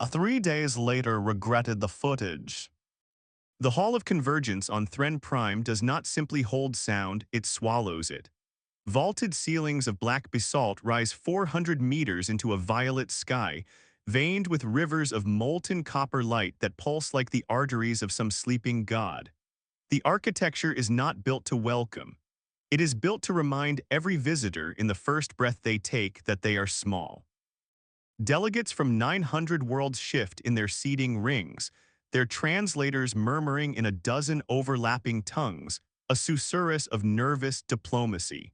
3 days later regretted the footage. The Hall of Convergence on Threnn Prime does not simply hold sound, it swallows it. Vaulted ceilings of black basalt rise 400 meters into a violet sky, veined with rivers of molten copper light that pulse like the arteries of some sleeping god. The architecture is not built to welcome. It is built to remind every visitor in the first breath they take that they are small. Delegates from 900 worlds shift in their seating rings, their translators murmuring in a dozen overlapping tongues, a susurrus of nervous diplomacy.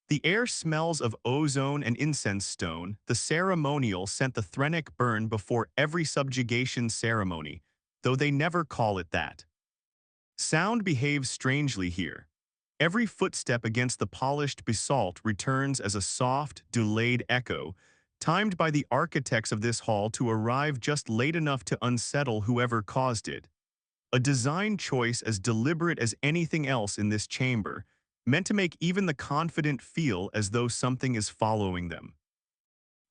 The air smells of ozone and incense stone. The ceremonial sent the Thrennic burn before every subjugation ceremony, though they never call it that. Sound behaves strangely here. Every footstep against the polished basalt returns as a soft, delayed echo, timed by the architects of this hall to arrive just late enough to unsettle whoever caused it. A design choice as deliberate as anything else in this chamber, meant to make even the confident feel as though something is following them.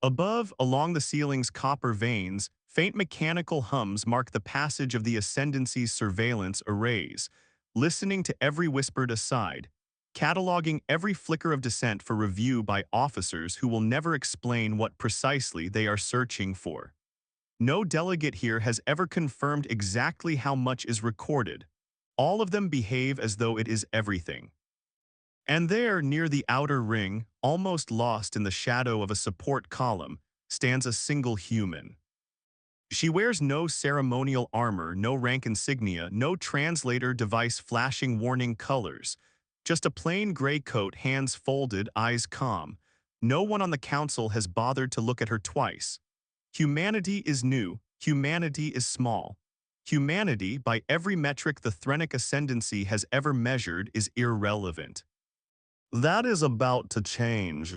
Above, along the ceiling's copper veins, faint mechanical hums mark the passage of the Ascendancy's surveillance arrays, listening to every whispered aside, cataloging every flicker of dissent for review by officers who will never explain what precisely they are searching for. No delegate here has ever confirmed exactly how much is recorded. All of them behave as though it is everything. And there, near the outer ring, almost lost in the shadow of a support column, stands a single human. She wears no ceremonial armor, no rank insignia, no translator device flashing warning colors. Just a plain gray coat, hands folded, eyes calm. No one on the council has bothered to look at her twice. Humanity is new. Humanity is small. Humanity, by every metric the Thrennic Ascendancy has ever measured, is irrelevant. That is about to change.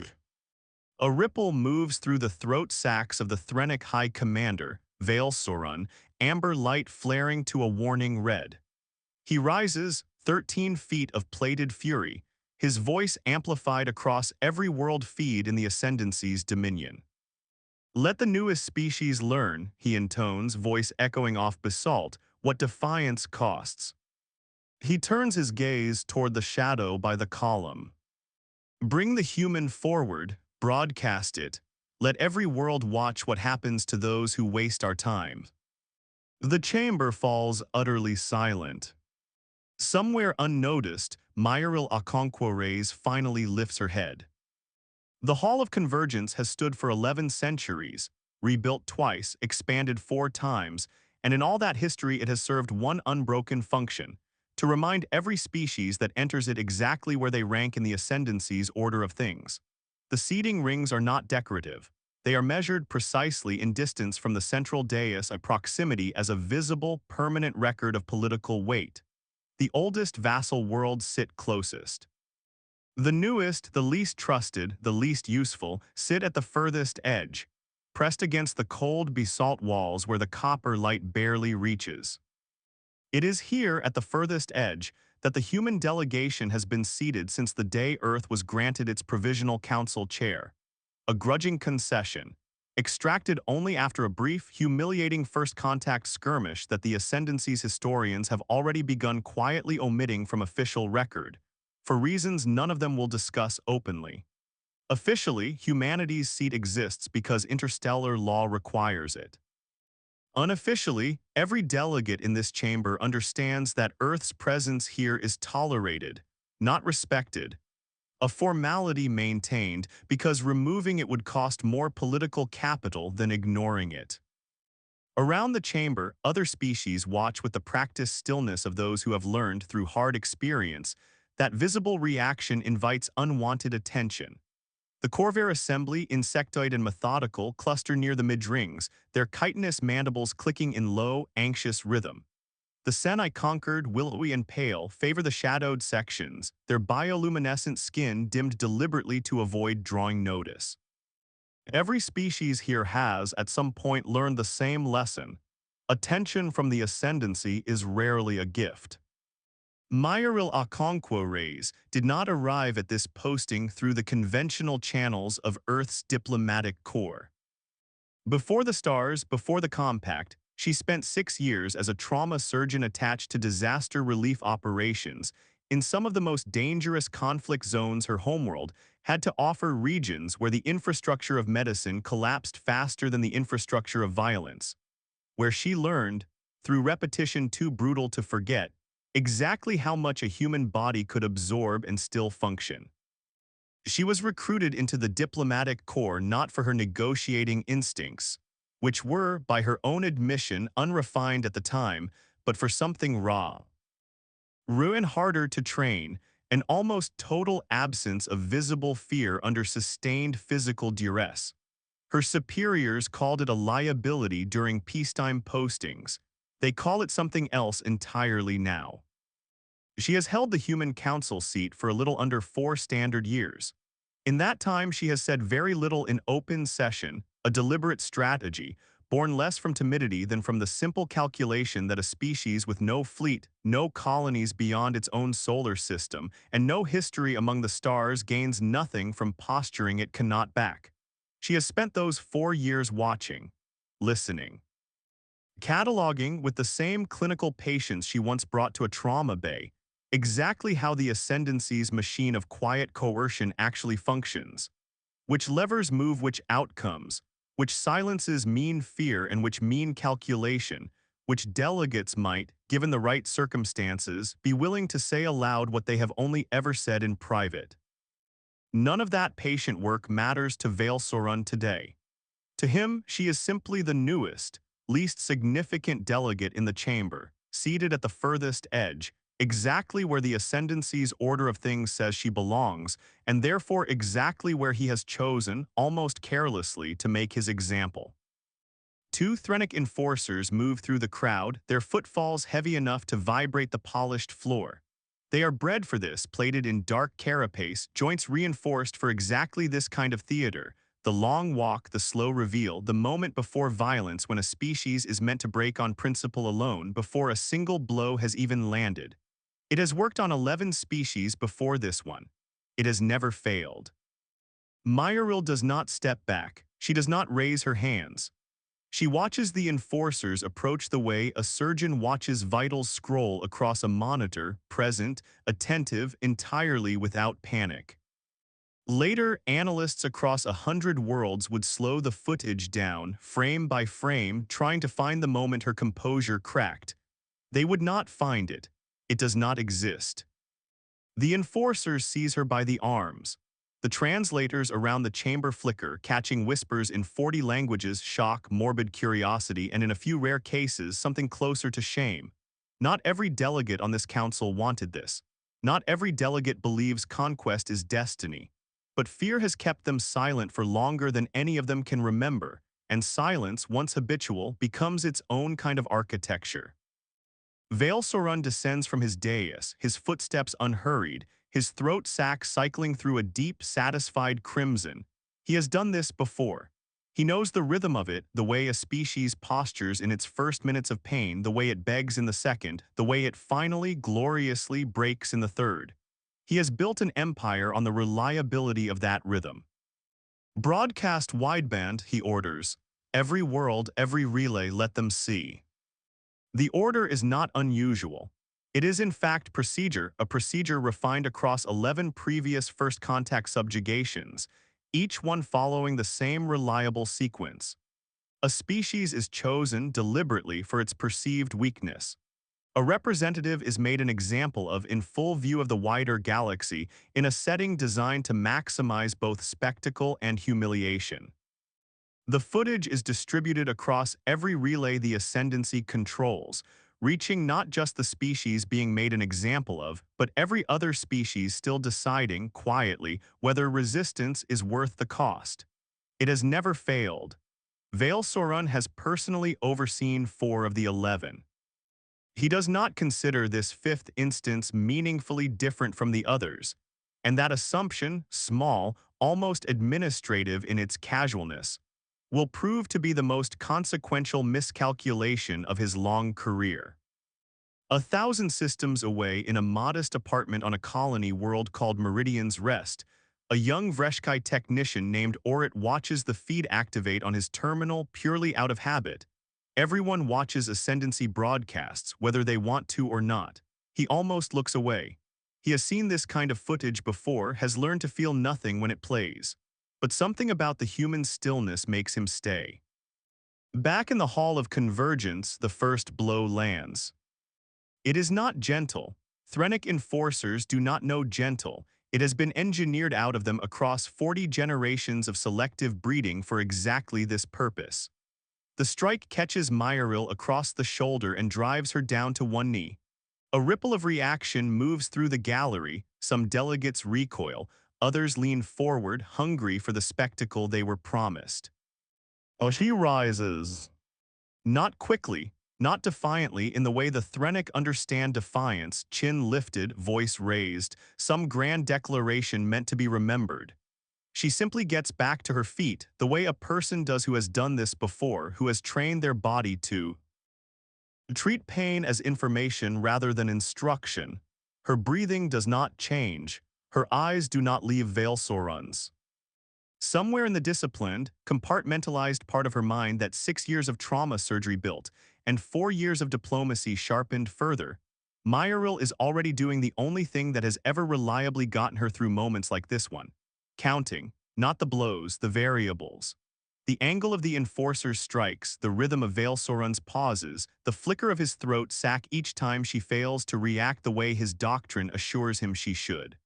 A ripple moves through the throat sacs of the Thrennic High Commander, Veilsorun, amber light flaring to a warning red. He rises, 13 feet of plated fury, his voice amplified across every world feed in the Ascendancy's dominion. Let the newest species learn, he intones, voice echoing off basalt, what defiance costs. He turns his gaze toward the shadow by the column. Bring the human forward, broadcast it. Let every world watch what happens to those who waste our time. The chamber falls utterly silent. Somewhere unnoticed, Mireille Okonkwo-Reyes finally lifts her head. The Hall of Convergence has stood for 11 centuries, rebuilt twice, expanded 4 times, and in all that history it has served one unbroken function: to remind every species that enters it exactly where they rank in the Ascendancy's order of things. The seating rings are not decorative. They are measured precisely in distance from the central dais, a proximity as a visible, permanent record of political weight. The oldest vassal worlds sit closest. The newest, the least trusted, the least useful, sit at the furthest edge, pressed against the cold basalt walls where the copper light barely reaches. It is here, at the furthest edge, that the human delegation has been seated since the day Earth was granted its provisional council chair. A grudging concession, extracted only after a brief, humiliating first contact skirmish that the Ascendancy's historians have already begun quietly omitting from official record, for reasons none of them will discuss openly. Officially, humanity's seat exists because interstellar law requires it. Unofficially, every delegate in this chamber understands that Earth's presence here is tolerated, not respected. A formality maintained because removing it would cost more political capital than ignoring it. Around the chamber, other species watch with the practiced stillness of those who have learned through hard experience that visible reaction invites unwanted attention. The Corvair assembly, insectoid and methodical, cluster near the midrings, their chitinous mandibles clicking in low, anxious rhythm. The semi-conquered, willowy and pale, favor the shadowed sections, their bioluminescent skin dimmed deliberately to avoid drawing notice. Every species here has, at some point, learned the same lesson. Attention from the Ascendancy is rarely a gift. Mireille Okonkwo-Reyes did not arrive at this posting through the conventional channels of Earth's diplomatic corps. Before the stars, before the compact, she spent 6 years as a trauma surgeon attached to disaster relief operations in some of the most dangerous conflict zones her homeworld had to offer, regions where the infrastructure of medicine collapsed faster than the infrastructure of violence, where she learned, through repetition too brutal to forget, exactly how much a human body could absorb and still function. She was recruited into the diplomatic corps not for her negotiating instincts, which were, by her own admission, unrefined at the time, but for something raw, ruin harder to train, an almost total absence of visible fear under sustained physical duress. Her superiors called it a liability during peacetime postings. They call it something else entirely now. She has held the Human Council seat for a little under 4 standard years. In that time, she has said very little in open session, a deliberate strategy, born less from timidity than from the simple calculation that a species with no fleet, no colonies beyond its own solar system, and no history among the stars gains nothing from posturing it cannot back. She has spent those 4 years watching, listening, cataloging with the same clinical patience she once brought to a trauma bay, exactly how the Ascendancy's machine of quiet coercion actually functions, which levers move which outcomes, which silences mean fear and which mean calculation, which delegates might, given the right circumstances, be willing to say aloud what they have only ever said in private. None of that patient work matters to Vale Sorun today. To him, she is simply the newest, least significant delegate in the chamber, seated at the furthest edge, exactly where the Ascendancy's order of things says she belongs, and therefore exactly where he has chosen, almost carelessly, to make his example. 2 Thrennic enforcers move through the crowd, their footfalls heavy enough to vibrate the polished floor. They are bred for this, plated in dark carapace, joints reinforced for exactly this kind of theater, the long walk, the slow reveal, the moment before violence when a species is meant to break on principle alone before a single blow has even landed. It has worked on 11 species before this one. It has never failed. Mireille does not step back. She does not raise her hands. She watches the enforcers approach the way a surgeon watches vitals scroll across a monitor, present, attentive, entirely without panic. Later, analysts across 100 worlds would slow the footage down, frame by frame, trying to find the moment her composure cracked. They would not find it. It does not exist. The enforcers seize her by the arms. The translators around the chamber flicker, catching whispers in 40 languages, shock, morbid curiosity, and in a few rare cases, something closer to shame. Not every delegate on this council wanted this. Not every delegate believes conquest is destiny. But fear has kept them silent for longer than any of them can remember, and silence, once habitual, becomes its own kind of architecture. Vale Sorun descends from his dais, his footsteps unhurried, his throat sac cycling through a deep, satisfied crimson. He has done this before. He knows the rhythm of it, the way a species postures in its first minutes of pain, the way it begs in the second, the way it finally, gloriously breaks in the third. He has built an empire on the reliability of that rhythm. Broadcast wideband, he orders. Every world, every relay, let them see. The order is not unusual. It is in fact procedure, a procedure refined across 11 previous first contact subjugations, each one following the same reliable sequence. A species is chosen deliberately for its perceived weakness. A representative is made an example of in full view of the wider galaxy in a setting designed to maximize both spectacle and humiliation. The footage is distributed across every relay the Ascendancy controls, reaching not just the species being made an example of, but every other species still deciding, quietly, whether resistance is worth the cost. It has never failed. Vale Sorun has personally overseen 4 of the 11. He does not consider this 5th instance meaningfully different from the others, and that assumption, small, almost administrative in its casualness, will prove to be the most consequential miscalculation of his long career. 1,000 systems away in a modest apartment on a colony world called Meridian's Rest, A young Vreshkai technician named Orit watches the feed activate on his terminal purely out of habit. Everyone watches Ascendancy broadcasts, whether they want to or not. He almost looks away. He has seen this kind of footage before, has learned to feel nothing when it plays. But something about the human stillness makes him stay. Back in the Hall of Convergence, the first blow lands. It is not gentle. Thrennic enforcers do not know gentle. It has been engineered out of them across 40 generations of selective breeding for exactly this purpose. The strike catches Mireille across the shoulder and drives her down to one knee. A ripple of reaction moves through the gallery. Some delegates recoil, others lean forward, hungry for the spectacle they were promised. She rises. Not quickly, not defiantly in the way the Thrennic understand defiance, chin lifted, voice raised, some grand declaration meant to be remembered. She simply gets back to her feet, the way a person does who has done this before, who has trained their body to treat pain as information rather than instruction. Her breathing does not change. Her eyes do not leave Veilsorun's. Somewhere in the disciplined, compartmentalized part of her mind that 6 years of trauma surgery built, and 4 years of diplomacy sharpened further, Mireille is already doing the only thing that has ever reliably gotten her through moments like this one. Counting, not the blows, the variables. The angle of the enforcer's strikes, the rhythm of Veilsorun's pauses, the flicker of his throat sack each time she fails to react the way his doctrine assures him she should.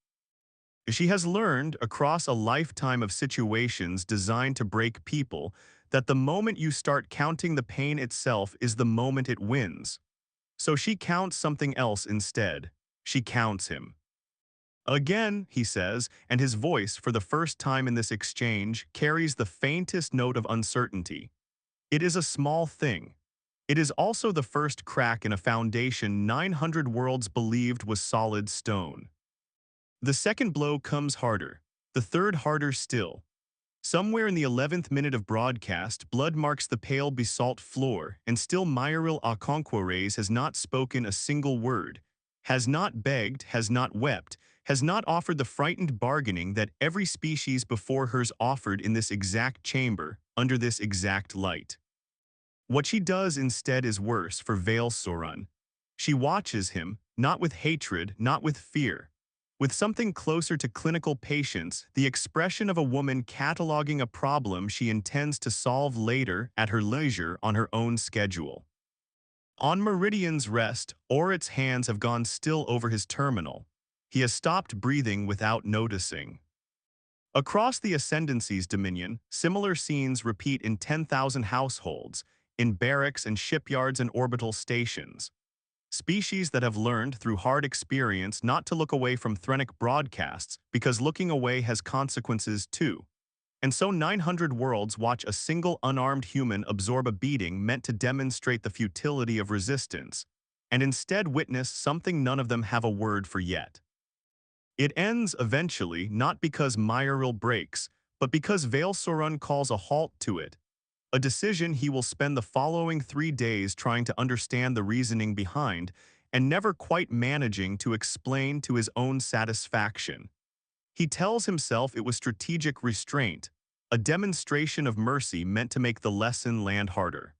She has learned, across a lifetime of situations designed to break people, that the moment you start counting the pain itself is the moment it wins. So she counts something else instead. She counts him. Again, he says, and his voice, for the first time in this exchange, carries the faintest note of uncertainty. It is a small thing. It is also the first crack in a foundation 900 worlds believed was solid stone. The second blow comes harder, the third harder still. Somewhere in the 11th minute of broadcast, blood marks the pale basalt floor, and still Mireille Okonkwo-Reyes has not spoken a single word, has not begged, has not wept, has not offered the frightened bargaining that every species before hers offered in this exact chamber, under this exact light. What she does instead is worse for Veilsorun. She watches him, not with hatred, not with fear. With something closer to clinical patience, the expression of a woman cataloging a problem she intends to solve later at her leisure on her own schedule. On Meridian's rest, Orit's hands have gone still over his terminal. He has stopped breathing without noticing. Across the Ascendancy's dominion, similar scenes repeat in 10,000 households, in barracks and shipyards and orbital stations. Species that have learned through hard experience not to look away from Thrennic broadcasts because looking away has consequences too. And so 900 worlds watch a single unarmed human absorb a beating meant to demonstrate the futility of resistance, and instead witness something none of them have a word for yet. It ends eventually not because Mireille breaks, but because Veilsorun calls a halt to it. A decision he will spend the following 3 days trying to understand the reasoning behind and never quite managing to explain to his own satisfaction. He tells himself it was strategic restraint, a demonstration of mercy meant to make the lesson land harder.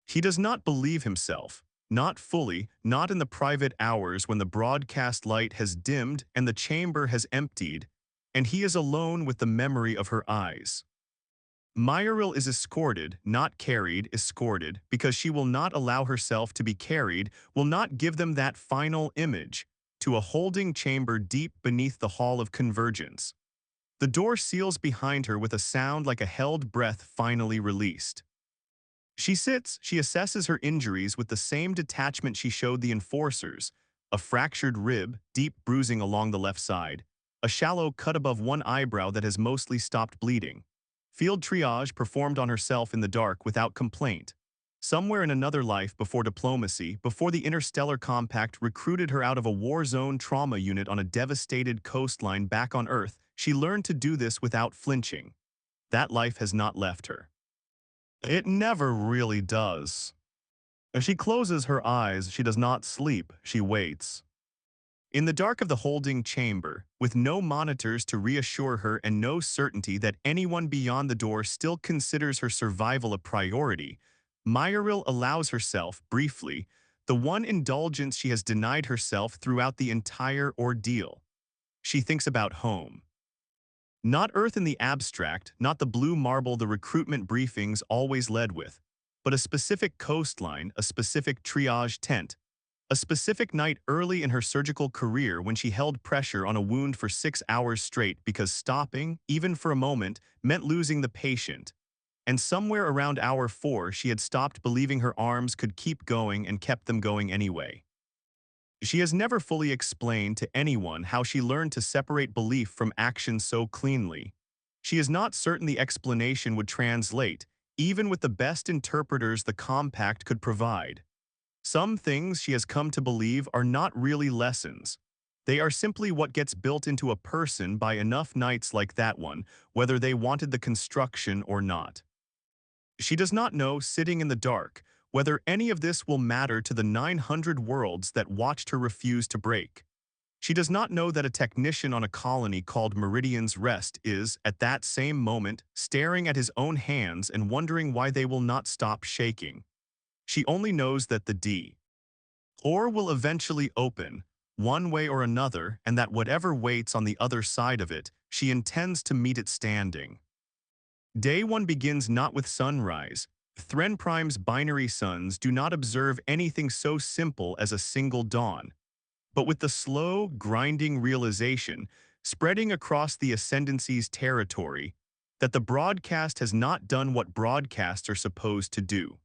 He does not believe himself, not fully, not in the private hours when the broadcast light has dimmed and the chamber has emptied, and he is alone with the memory of her eyes. Mireille is escorted, not carried, escorted, because she will not allow herself to be carried, will not give them that final image, to a holding chamber deep beneath the Hall of Convergence. The door seals behind her with a sound like a held breath finally released. She sits, she assesses her injuries with the same detachment she showed the enforcers, a fractured rib, deep bruising along the left side, a shallow cut above one eyebrow that has mostly stopped bleeding. Field triage performed on herself in the dark without complaint. Somewhere in another life before diplomacy, before the Interstellar Compact recruited her out of a war zone trauma unit on a devastated coastline back on Earth, she learned to do this without flinching. That life has not left her. It never really does. As she closes her eyes, she does not sleep, she waits. In the dark of the holding chamber, with no monitors to reassure her and no certainty that anyone beyond the door still considers her survival a priority, Mireille allows herself, briefly, the one indulgence she has denied herself throughout the entire ordeal. She thinks about home. Not Earth in the abstract, not the blue marble the recruitment briefings always led with, but a specific coastline, a specific triage tent, a specific night early in her surgical career when she held pressure on a wound for 6 hours straight because stopping, even for a moment, meant losing the patient. And somewhere around hour 4 she had stopped believing her arms could keep going and kept them going anyway. She has never fully explained to anyone how she learned to separate belief from action so cleanly. She is not certain the explanation would translate, even with the best interpreters the compact could provide. Some things she has come to believe are not really lessons. They are simply what gets built into a person by enough nights like that one, whether they wanted the construction or not. She does not know, sitting in the dark, whether any of this will matter to the 900 worlds that watched her refuse to break. She does not know that a technician on a colony called Meridian's Rest is, at that same moment, staring at his own hands and wondering why they will not stop shaking. She only knows that the door will eventually open, one way or another, and that whatever waits on the other side of it, she intends to meet it standing. Day 1 begins not with sunrise. Threnn Prime's binary suns do not observe anything so simple as a single dawn, but with the slow, grinding realization, spreading across the Ascendancy's territory, that the broadcast has not done what broadcasts are supposed to do.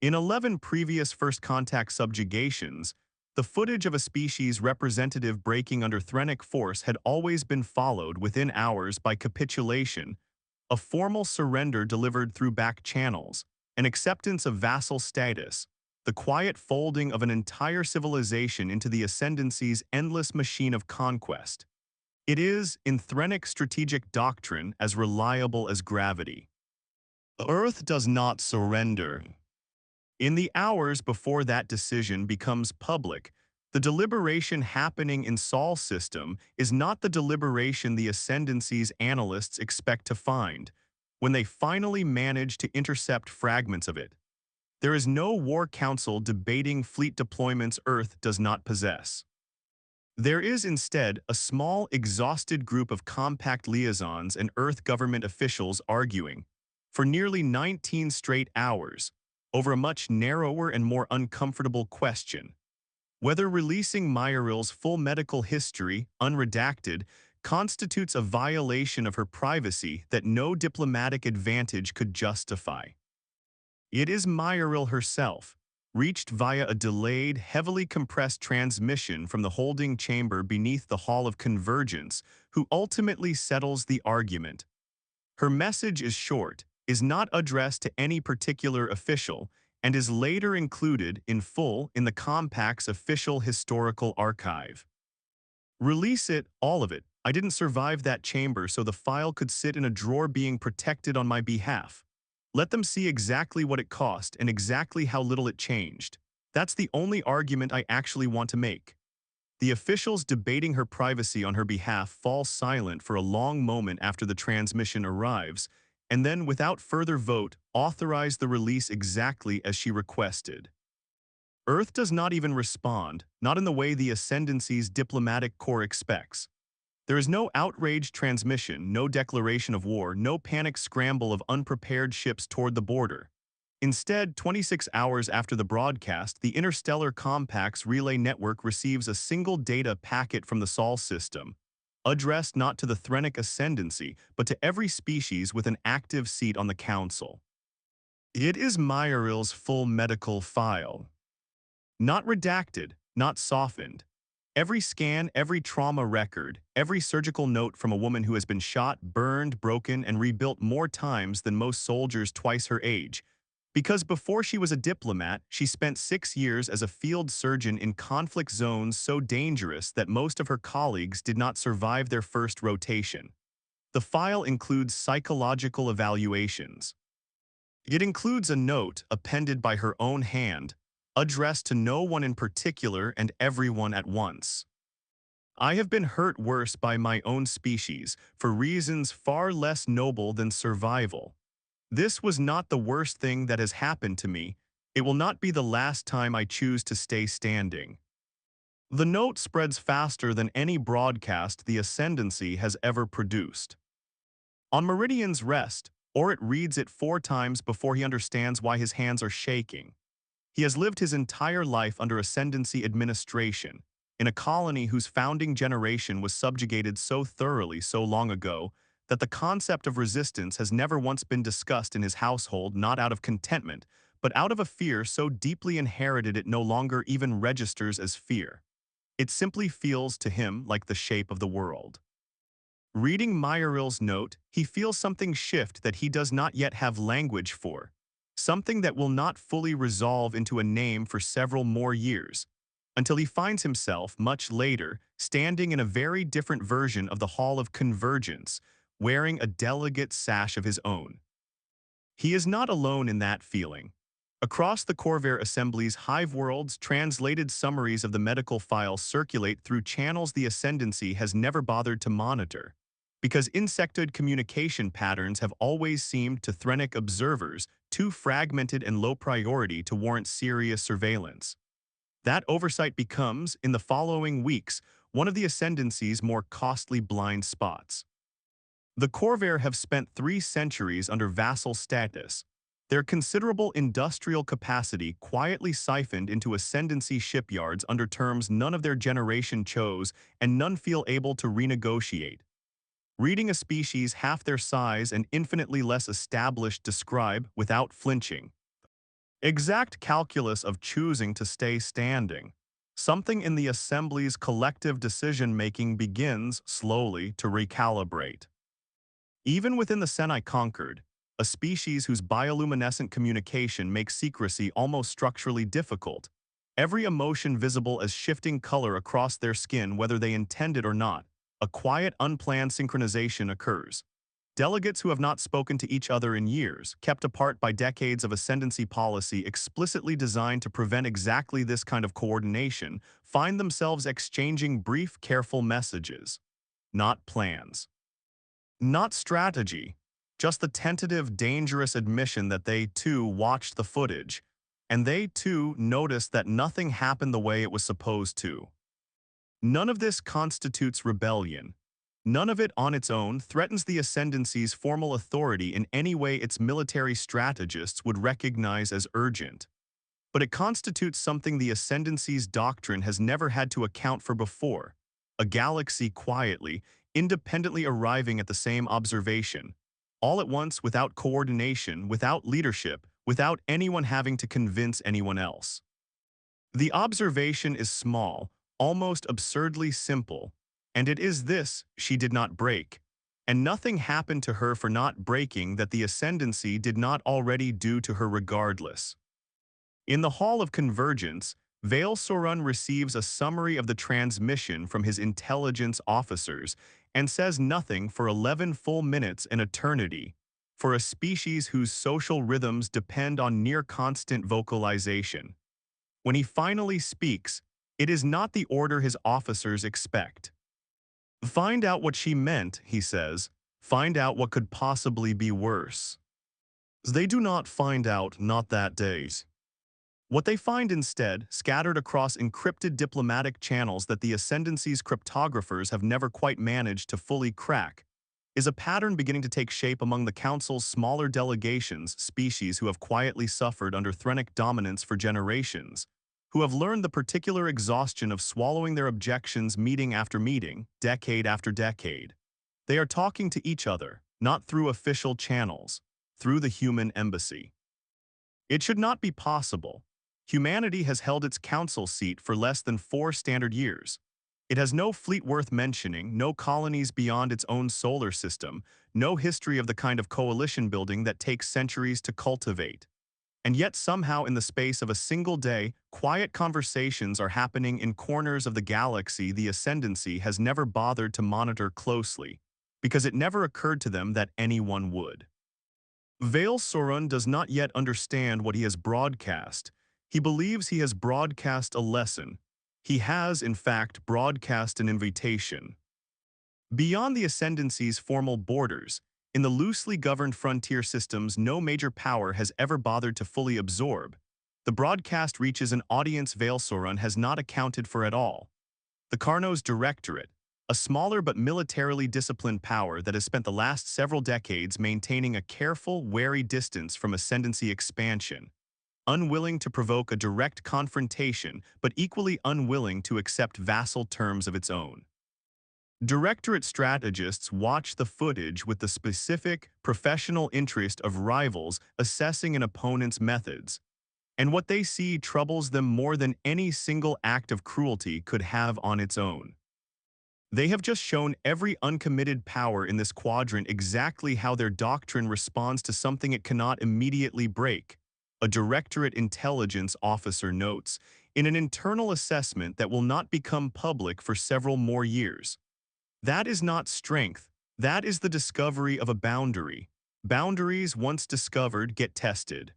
In 11 previous first contact subjugations, the footage of a species representative breaking under Thrennic force had always been followed within hours by capitulation, a formal surrender delivered through back channels, an acceptance of vassal status, the quiet folding of an entire civilization into the Ascendancy's endless machine of conquest. It is, in Thrennic strategic doctrine, as reliable as gravity. Earth does not surrender. In the hours before that decision becomes public, the deliberation happening in Sol's system is not the deliberation the Ascendancy's analysts expect to find when they finally manage to intercept fragments of it. There is no war council debating fleet deployments Earth does not possess. There is instead a small, exhausted group of compact liaisons and Earth government officials arguing, for nearly 19 straight hours, over a much narrower and more uncomfortable question: whether releasing Mireille's full medical history, unredacted, constitutes a violation of her privacy that no diplomatic advantage could justify. It is Mireille herself, reached via a delayed, heavily compressed transmission from the holding chamber beneath the Hall of Convergence, who ultimately settles the argument. Her message is short, is not addressed to any particular official, and is later included in full in the Compact's official historical archive. Release it, all of it. I didn't survive that chamber, so the file could sit in a drawer being protected on my behalf. Let them see exactly what it cost and exactly how little it changed. That's the only argument I actually want to make. The officials debating her privacy on her behalf fall silent for a long moment after the transmission arrives, and then, without further vote, authorize the release exactly as she requested. Earth does not even respond, not in the way the Ascendancy's diplomatic corps expects. There is no outraged transmission, no declaration of war, no panic scramble of unprepared ships toward the border. Instead, 26 hours after the broadcast, the Interstellar Compact's relay network receives a single data packet from the Sol system, addressed not to the Thrennic Ascendancy, but to every species with an active seat on the Council. It is Mireille's full medical file. Not redacted, not softened. Every scan, every trauma record, every surgical note from a woman who has been shot, burned, broken, and rebuilt more times than most soldiers twice her age. Because before she was a diplomat, she spent 6 years as a field surgeon in conflict zones so dangerous that most of her colleagues did not survive their first rotation. The file includes psychological evaluations. It includes a note appended by her own hand, addressed to no one in particular and everyone at once. I have been hurt worse by my own species, for reasons far less noble than survival. This was not the worst thing that has happened to me. It will not be the last time I choose to stay standing. The note spreads faster than any broadcast the Ascendancy has ever produced. On Meridian's rest, Orit reads it 4 times before he understands why his hands are shaking. He has lived his entire life under Ascendancy administration, in a colony whose founding generation was subjugated so thoroughly so long ago that the concept of resistance has never once been discussed in his household, not out of contentment, but out of a fear so deeply inherited it no longer even registers as fear. It simply feels to him like the shape of the world. Reading Mireille's note, he feels something shift that he does not yet have language for, something that will not fully resolve into a name for several more years, until he finds himself, much later, standing in a very different version of the Hall of Convergence, wearing a delicate sash of his own. He is not alone in that feeling. Across the Corvair Assembly's hive worlds, translated summaries of the medical files circulate through channels the Ascendancy has never bothered to monitor, because insectoid communication patterns have always seemed to Thrennic observers too fragmented and low priority to warrant serious surveillance. That oversight becomes, in the following weeks, one of the Ascendancy's more costly blind spots. The Corvair have spent 3 centuries under vassal status, their considerable industrial capacity quietly siphoned into Ascendancy shipyards under terms none of their generation chose and none feel able to renegotiate. Reading a species half their size and infinitely less established describe, without flinching, exact calculus of choosing to stay standing, something in the Assembly's collective decision-making begins, slowly, to recalibrate. Even within the semi-conquered, a species whose bioluminescent communication makes secrecy almost structurally difficult, every emotion visible as shifting color across their skin whether they intend it or not, a quiet, unplanned synchronization occurs. Delegates who have not spoken to each other in years, kept apart by decades of ascendancy policy explicitly designed to prevent exactly this kind of coordination, find themselves exchanging brief, careful messages. Not plans. Not strategy. Just the tentative, dangerous admission that they, too, watched the footage, and they, too, noticed that nothing happened the way it was supposed to. None of this constitutes rebellion. None of it on its own threatens the Ascendancy's formal authority in any way its military strategists would recognize as urgent. But it constitutes something the Ascendancy's doctrine has never had to account for before, a galaxy quietly, independently arriving at the same observation, all at once without coordination, without leadership, without anyone having to convince anyone else. The observation is small, almost absurdly simple, and it is this she did not break, and nothing happened to her for not breaking that the Ascendancy did not already do to her regardless. In the Hall of Convergence, Vale Sorun receives a summary of the transmission from his intelligence officers and says nothing for 11 full minutes an eternity, for a species whose social rhythms depend on near-constant vocalization. When he finally speaks, it is not the order his officers expect. "Find out what she meant," he says. "Find out what could possibly be worse." They do not find out, not that days. What they find instead, scattered across encrypted diplomatic channels that the Ascendancy's cryptographers have never quite managed to fully crack, is a pattern beginning to take shape among the Council's smaller delegations, species who have quietly suffered under Thrennic dominance for generations, who have learned the particular exhaustion of swallowing their objections meeting after meeting, decade after decade. They are talking to each other, not through official channels, through the human embassy. It should not be possible. Humanity has held its council seat for less than 4 standard years. It has no fleet worth mentioning, no colonies beyond its own solar system, no history of the kind of coalition building that takes centuries to cultivate. And yet somehow in the space of a single day, quiet conversations are happening in corners of the galaxy the Ascendancy has never bothered to monitor closely, because it never occurred to them that anyone would. Vale Sorun does not yet understand what he has broadcast. He believes he has broadcast a lesson, He has, in fact, broadcast an invitation. Beyond the Ascendancy's formal borders, in the loosely governed frontier systems no major power has ever bothered to fully absorb, the broadcast reaches an audience Veilsorun has not accounted for at all. The Carno's Directorate, a smaller but militarily disciplined power that has spent the last several decades maintaining a careful, wary distance from Ascendancy expansion, unwilling to provoke a direct confrontation but equally unwilling to accept vassal terms of its own. Directorate strategists watch the footage with the specific, professional interest of rivals assessing an opponent's methods, and what they see troubles them more than any single act of cruelty could have on its own. They have just shown every uncommitted power in this quadrant exactly how their doctrine responds to something it cannot immediately break, a Directorate intelligence officer notes, in an internal assessment that will not become public for several more years. That is not strength, that is the discovery of a boundary. Boundaries once discovered get tested.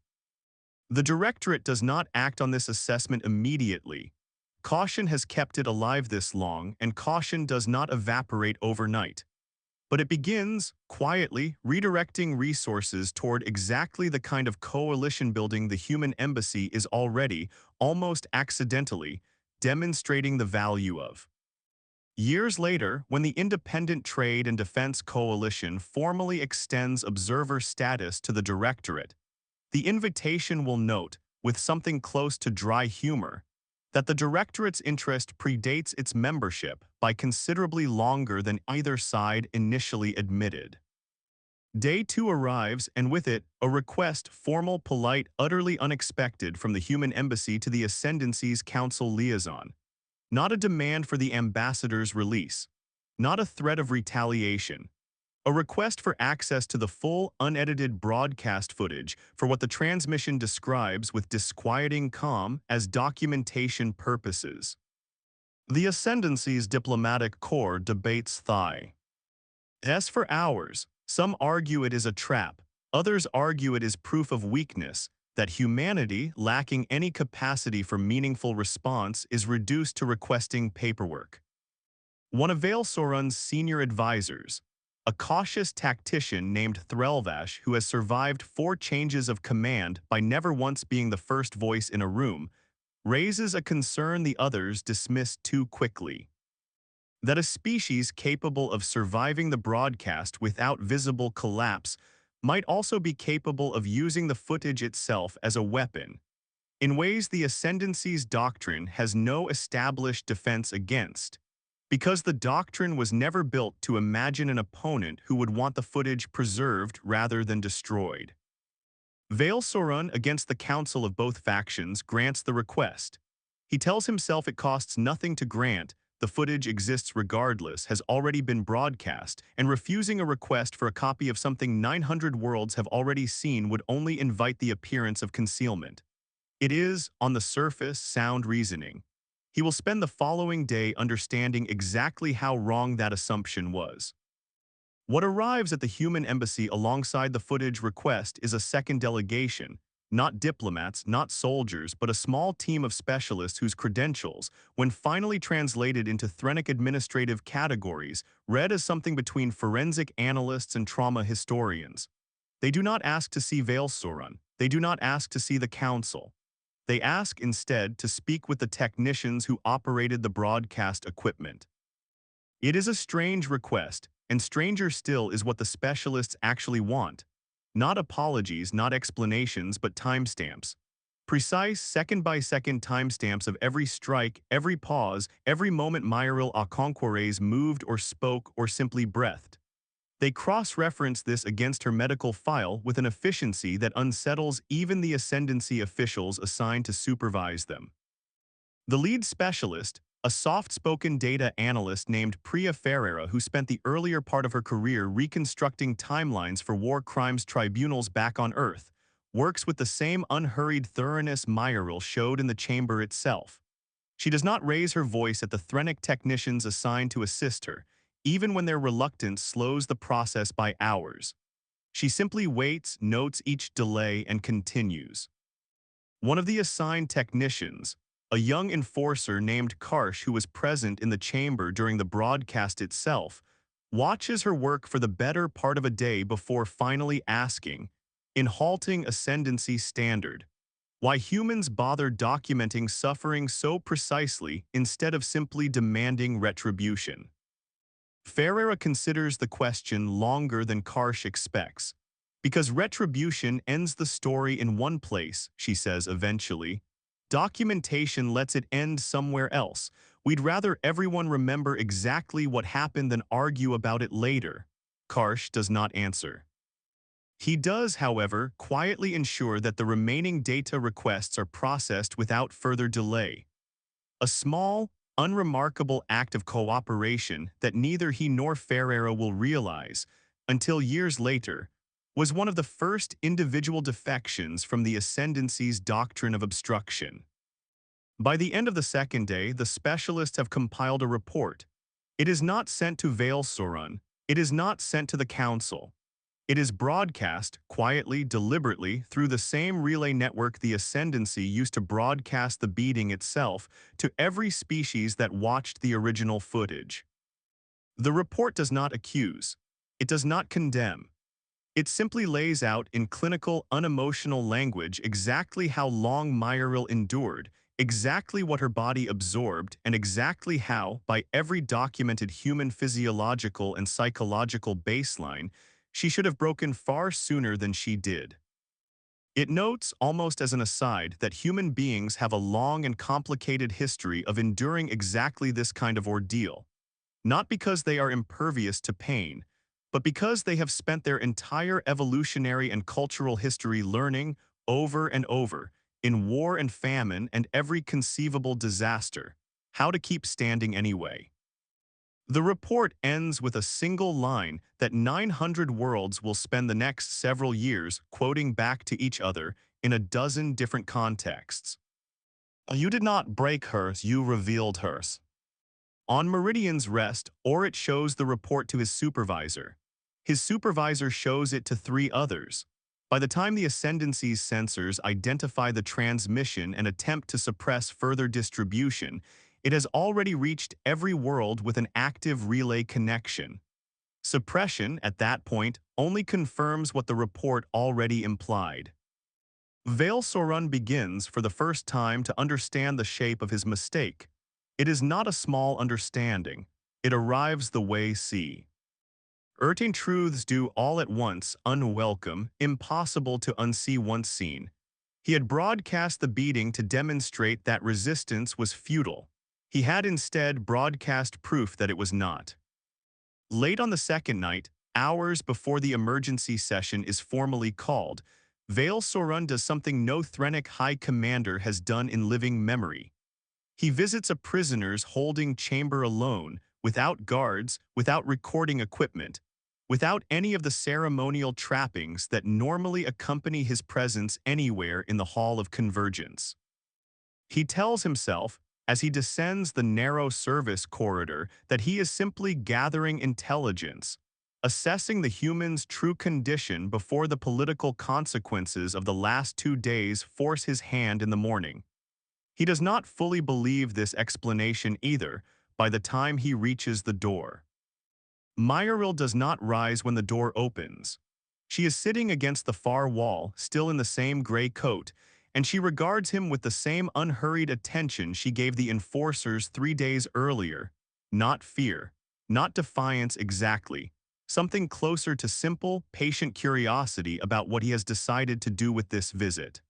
The Directorate does not act on this assessment immediately. Caution has kept it alive this long, and caution does not evaporate overnight. But it begins, quietly, redirecting resources toward exactly the kind of coalition building the human embassy is already, almost accidentally, demonstrating the value of. Years later, when the Independent Trade and Defense Coalition formally extends observer status to the Directorate, the invitation will note, with something close to dry humor, that the Directorate's interest predates its membership by considerably longer than either side initially admitted. Day 2 arrives, and with it, a request, formal, polite, utterly unexpected from the human embassy to the Ascendancy's council liaison. Not a demand for the ambassador's release. Not a threat of retaliation. A request for access to the full, unedited broadcast footage for what the transmission describes with disquieting calm as documentation purposes. The Ascendancy's diplomatic corps debates Thai. As for hours, some argue it is a trap, others argue it is proof of weakness, that humanity, lacking any capacity for meaningful response, is reduced to requesting paperwork. One of Veilsorun's senior advisors, a cautious tactician named Threlvash who has survived 4 changes of command by never once being the first voice in a room, raises a concern the others dismiss too quickly. That a species capable of surviving the broadcast without visible collapse might also be capable of using the footage itself as a weapon, in ways the Ascendancy's doctrine has no established defense against, because the doctrine was never built to imagine an opponent who would want the footage preserved rather than destroyed. Veilsorun, against the counsel of both factions, grants the request. He tells himself it costs nothing to grant, the footage exists regardless, has already been broadcast, and refusing a request for a copy of something 900 worlds have already seen would only invite the appearance of concealment. It is, on the surface, sound reasoning. He will spend the following day understanding exactly how wrong that assumption was. What arrives at the human embassy alongside the footage request is a second delegation, not diplomats, not soldiers, but a small team of specialists whose credentials, when finally translated into Thrennic administrative categories, read as something between forensic analysts and trauma historians. They do not ask to see Veilsorun. They do not ask to see the council. They ask instead to speak with the technicians who operated the broadcast equipment. It is a strange request, and stranger still is what the specialists actually want. Not apologies, not explanations, but timestamps. Precise second-by-second timestamps of every strike, every pause, every moment Mireille Okonkwo-Reyes moved or spoke or simply breathed. They cross-reference this against her medical file with an efficiency that unsettles even the Ascendancy officials assigned to supervise them. The lead specialist, a soft-spoken data analyst named Priya Ferreira who spent the earlier part of her career reconstructing timelines for war crimes tribunals back on Earth, works with the same unhurried thoroughness Mireille showed in the chamber itself. She does not raise her voice at the Thrennic technicians assigned to assist her, even when their reluctance slows the process by hours. She simply waits, notes each delay, and continues. One of the assigned technicians, A young enforcer named Karsh, who was present in the chamber during the broadcast itself, watches her work for the better part of a day before finally asking, in halting ascendancy standard, why humans bother documenting suffering so precisely instead of simply demanding retribution. Ferreira considers the question longer than Karsh expects. Because retribution ends the story in one place, she says eventually. Documentation lets it end somewhere else. We'd rather everyone remember exactly what happened than argue about it later. Karsh does not answer. He does, however, quietly ensure that the remaining data requests are processed without further delay. A small, unremarkable act of cooperation that neither he nor Ferreira will realize, until years later, was one of the first individual defections from the Ascendancy's doctrine of obstruction. By the end of the second day, the specialists have compiled a report. It is not sent to Vale Sorun. It is not sent to the Council. It is broadcast, quietly, deliberately, through the same relay network the Ascendancy used to broadcast the beating itself to every species that watched the original footage. The report does not accuse. It does not condemn. It simply lays out in clinical, unemotional language exactly how long Mireille endured, exactly what her body absorbed, and exactly how, by every documented human physiological and psychological baseline, she should have broken far sooner than she did. It notes, almost as an aside, that human beings have a long and complicated history of enduring exactly this kind of ordeal, not because they are impervious to pain, but because they have spent their entire evolutionary and cultural history learning, over and over, in war and famine and every conceivable disaster, how to keep standing anyway. The report ends with a single line that 900 worlds will spend the next several years quoting back to each other in a dozen different contexts. You did not break hers, you revealed hers. On Meridian's rest, Orit shows the report to his supervisor. His supervisor shows it to 3 others. By the time the Ascendancy's sensors identify the transmission and attempt to suppress further distribution, it has already reached every world with an active relay connection. Suppression, at that point, only confirms what the report already implied. Vale Sorun begins, for the first time, to understand the shape of his mistake. It is not a small understanding. It arrives the way see. Certain truths do all at once, unwelcome, impossible to unsee once seen. He had broadcast the beating to demonstrate that resistance was futile. He had instead broadcast proof that it was not. Late on the second night, hours before the emergency session is formally called, Vale Sorun does something no Thrennic High Commander has done in living memory. He visits a prisoner's holding chamber alone, without guards, without recording equipment, without any of the ceremonial trappings that normally accompany his presence anywhere in the Hall of Convergence. He tells himself, as he descends the narrow service corridor, that he is simply gathering intelligence, assessing the human's true condition before the political consequences of the last 2 days force his hand in the morning. He does not fully believe this explanation either by the time he reaches the door. Mireille does not rise when the door opens. She is sitting against the far wall, still in the same gray coat, and she regards him with the same unhurried attention she gave the enforcers 3 days earlier. Not fear, not defiance exactly, something closer to simple, patient curiosity about what he has decided to do with this visit.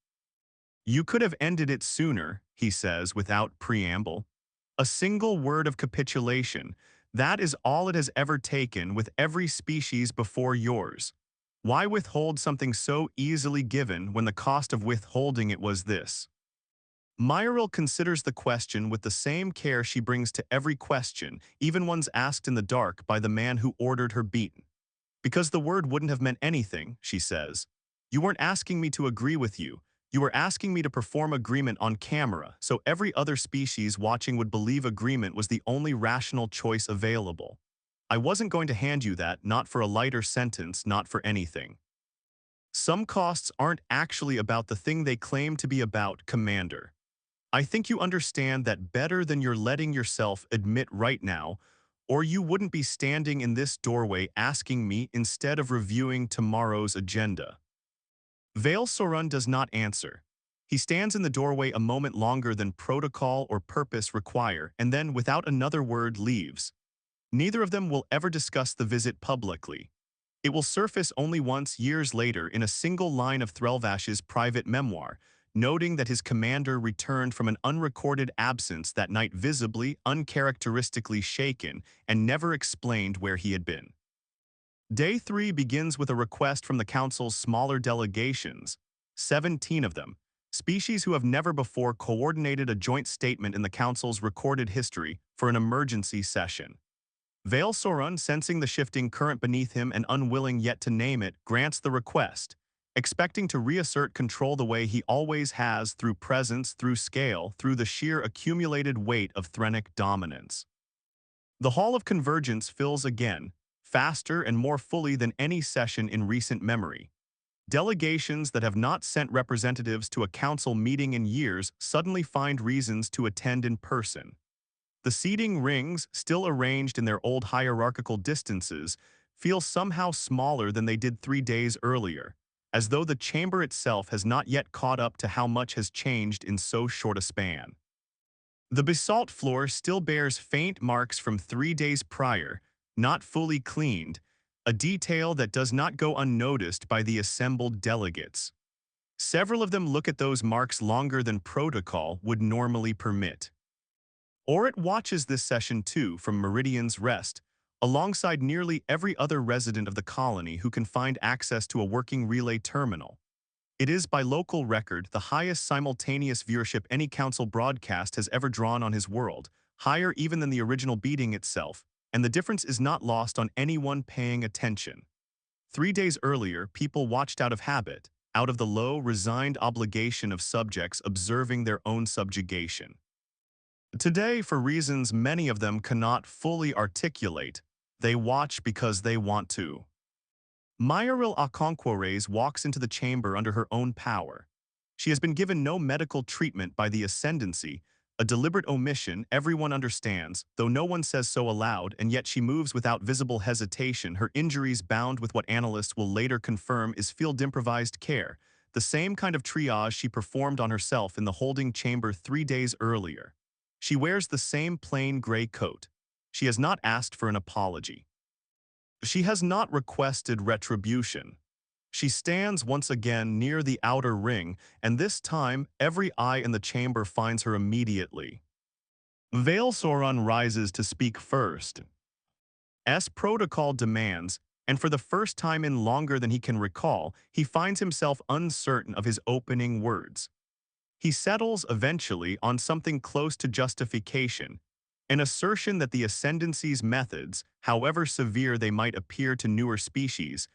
You could have ended it sooner, he says without preamble. A single word of capitulation, that is all it has ever taken with every species before yours. Why withhold something so easily given when the cost of withholding it was this? Mireille considers the question with the same care she brings to every question, even ones asked in the dark by the man who ordered her beaten. Because the word wouldn't have meant anything, she says. You weren't asking me to agree with you. You were asking me to perform agreement on camera, so every other species watching would believe agreement was the only rational choice available. I wasn't going to hand you that, not for a lighter sentence, not for anything. Some costs aren't actually about the thing they claim to be about, Commander. I think you understand that better than you're letting yourself admit right now, or you wouldn't be standing in this doorway asking me instead of reviewing tomorrow's agenda. Vale Sorun does not answer. He stands in the doorway a moment longer than protocol or purpose require and then, without another word, leaves. Neither of them will ever discuss the visit publicly. It will surface only once years later in a single line of Threlvash's private memoir, noting that his commander returned from an unrecorded absence that night visibly, uncharacteristically shaken, and never explained where he had been. Day 3 begins with a request from the Council's smaller delegations, 17 of them, species who have never before coordinated a joint statement in the Council's recorded history for an emergency session. Vale Sorun, sensing the shifting current beneath him and unwilling yet to name it, grants the request, expecting to reassert control the way he always has through presence, through scale, through the sheer accumulated weight of Thrennic dominance. The Hall of Convergence fills again, faster and more fully than any session in recent memory. Delegations that have not sent representatives to a council meeting in years suddenly find reasons to attend in person. The seating rings, still arranged in their old hierarchical distances, feel somehow smaller than they did 3 days earlier, as though the chamber itself has not yet caught up to how much has changed in so short a span. The basalt floor still bears faint marks from 3 days prior, not fully cleaned, a detail that does not go unnoticed by the assembled delegates. Several of them look at those marks longer than protocol would normally permit. Orit watches this session too from Meridian's Rest, alongside nearly every other resident of the colony who can find access to a working relay terminal. It is, by local record, the highest simultaneous viewership any council broadcast has ever drawn on his world, higher even than the original beating itself, and the difference is not lost on anyone paying attention. 3 days earlier, people watched out of habit, out of the low, resigned obligation of subjects observing their own subjugation. Today, for reasons many of them cannot fully articulate, they watch because they want to. Mireille Okonkwo-Reyes walks into the chamber under her own power. She has been given no medical treatment by the Ascendancy, a deliberate omission everyone understands, though no one says so aloud, and yet she moves without visible hesitation, her injuries bound with what analysts will later confirm is field-improvised care, the same kind of triage she performed on herself in the holding chamber 3 days earlier. She wears the same plain gray coat. She has not asked for an apology. She has not requested retribution. She stands once again near the outer ring, and this time every eye in the chamber finds her immediately. Vale Sorun rises to speak first. As protocol demands, and for the first time in longer than he can recall, he finds himself uncertain of his opening words. He settles eventually on something close to justification, an assertion that the Ascendancy's methods, however severe they might appear to newer species,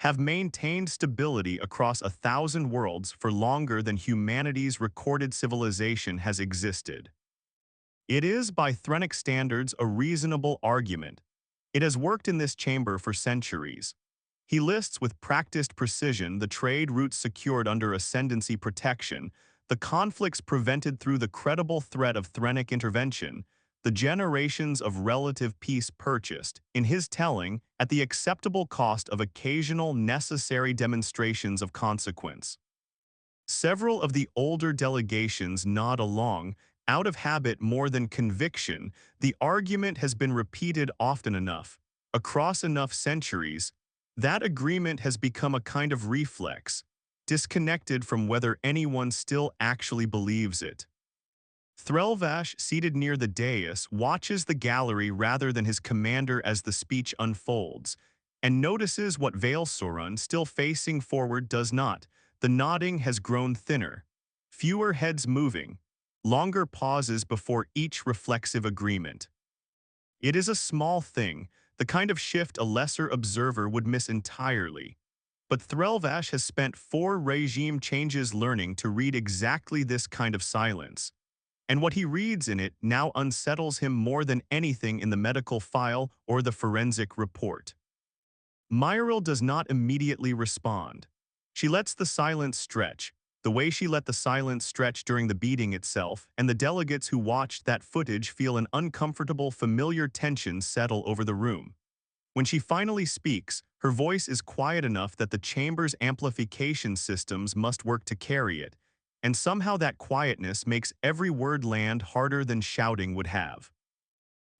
have maintained stability across 1,000 worlds for longer than humanity's recorded civilization has existed. It is, by Thrennic standards, a reasonable argument. It has worked in this chamber for centuries. He lists with practiced precision the trade routes secured under Ascendancy protection, the conflicts prevented through the credible threat of Thrennic intervention, the generations of relative peace purchased, in his telling, at the acceptable cost of occasional necessary demonstrations of consequence. Several of the older delegations nod along, out of habit more than conviction. The argument has been repeated often enough, across enough centuries, that agreement has become a kind of reflex, disconnected from whether anyone still actually believes it. Threlvash, seated near the dais, watches the gallery rather than his commander as the speech unfolds, and notices what Vale Sorun, still facing forward, does not. The nodding has grown thinner, fewer heads moving, longer pauses before each reflexive agreement. It is a small thing, the kind of shift a lesser observer would miss entirely. But Threlvash has spent 4 regime changes learning to read exactly this kind of silence. And what he reads in it now unsettles him more than anything in the medical file or the forensic report. Mireille does not immediately respond. She lets the silence stretch, the way she let the silence stretch during the beating itself, and the delegates who watched that footage feel an uncomfortable, familiar tension settle over the room. When she finally speaks, her voice is quiet enough that the chamber's amplification systems must work to carry it, and somehow that quietness makes every word land harder than shouting would have.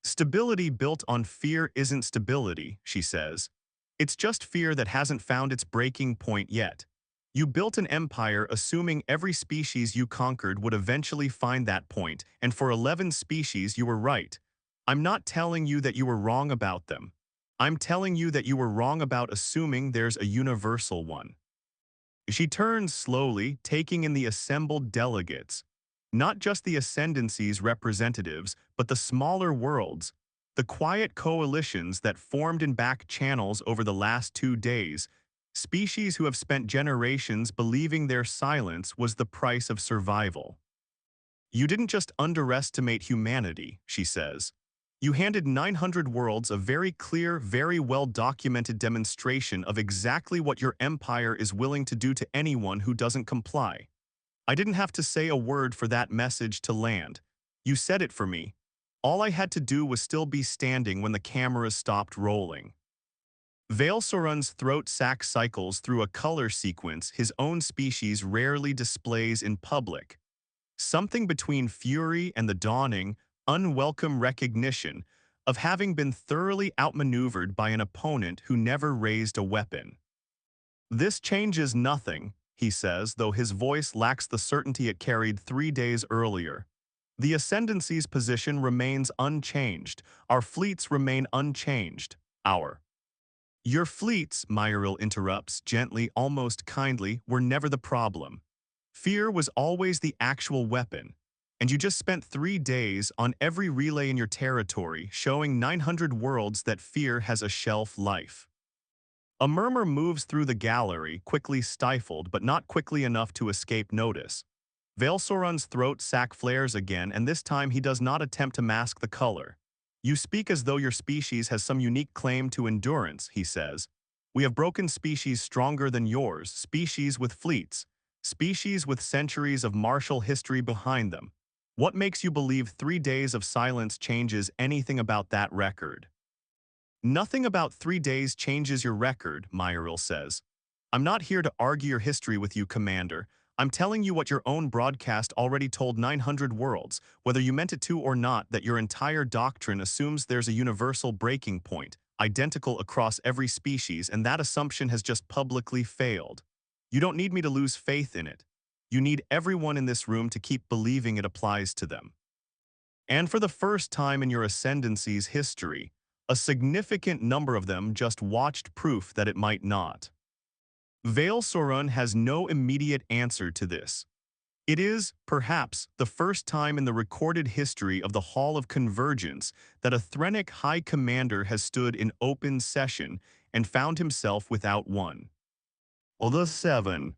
Stability built on fear isn't stability, she says. It's just fear that hasn't found its breaking point yet. You built an empire assuming every species you conquered would eventually find that point, and for 11 species you were right. I'm not telling you that you were wrong about them. I'm telling you that you were wrong about assuming there's a universal one. She turns slowly, taking in the assembled delegates. Not just the Ascendancy's representatives, but the smaller worlds, the quiet coalitions that formed in back channels over the last 2 days, species who have spent generations believing their silence was the price of survival. You didn't just underestimate humanity, she says. You handed 900 worlds a very clear, very well-documented demonstration of exactly what your empire is willing to do to anyone who doesn't comply. I didn't have to say a word for that message to land. You said it for me. All I had to do was still be standing when the cameras stopped rolling. Vale Soran's throat sac cycles through a color sequence his own species rarely displays in public. Something between fury and the dawning, unwelcome recognition of having been thoroughly outmaneuvered by an opponent who never raised a weapon. This changes nothing, he says, though his voice lacks the certainty it carried 3 days earlier. The Ascendancy's position remains unchanged. Our fleets remain unchanged. Your fleets, Mireille interrupts, gently, almost kindly, were never the problem. Fear was always the actual weapon, and you just spent 3 days on every relay in your territory showing 900 worlds that fear has a shelf life. A murmur moves through the gallery, quickly stifled but not quickly enough to escape notice. Vale Soran's throat sac flares again, and this time he does not attempt to mask the color. You speak as though your species has some unique claim to endurance, he says. We have broken species stronger than yours, species with fleets, species with centuries of martial history behind them. What makes you believe 3 days of silence changes anything about that record? Nothing about 3 days changes your record, Mireille says. I'm not here to argue your history with you, Commander. I'm telling you what your own broadcast already told 900 worlds, whether you meant it to or not, that your entire doctrine assumes there's a universal breaking point, identical across every species, and that assumption has just publicly failed. You don't need me to lose faith in it. You need everyone in this room to keep believing it applies to them. And for the first time in your Ascendancy's history, a significant number of them just watched proof that it might not. Vale Soran has no immediate answer to this. It is, perhaps, the first time in the recorded history of the Hall of Convergence that a Thrennic High Commander has stood in open session and found himself without one. Of the 17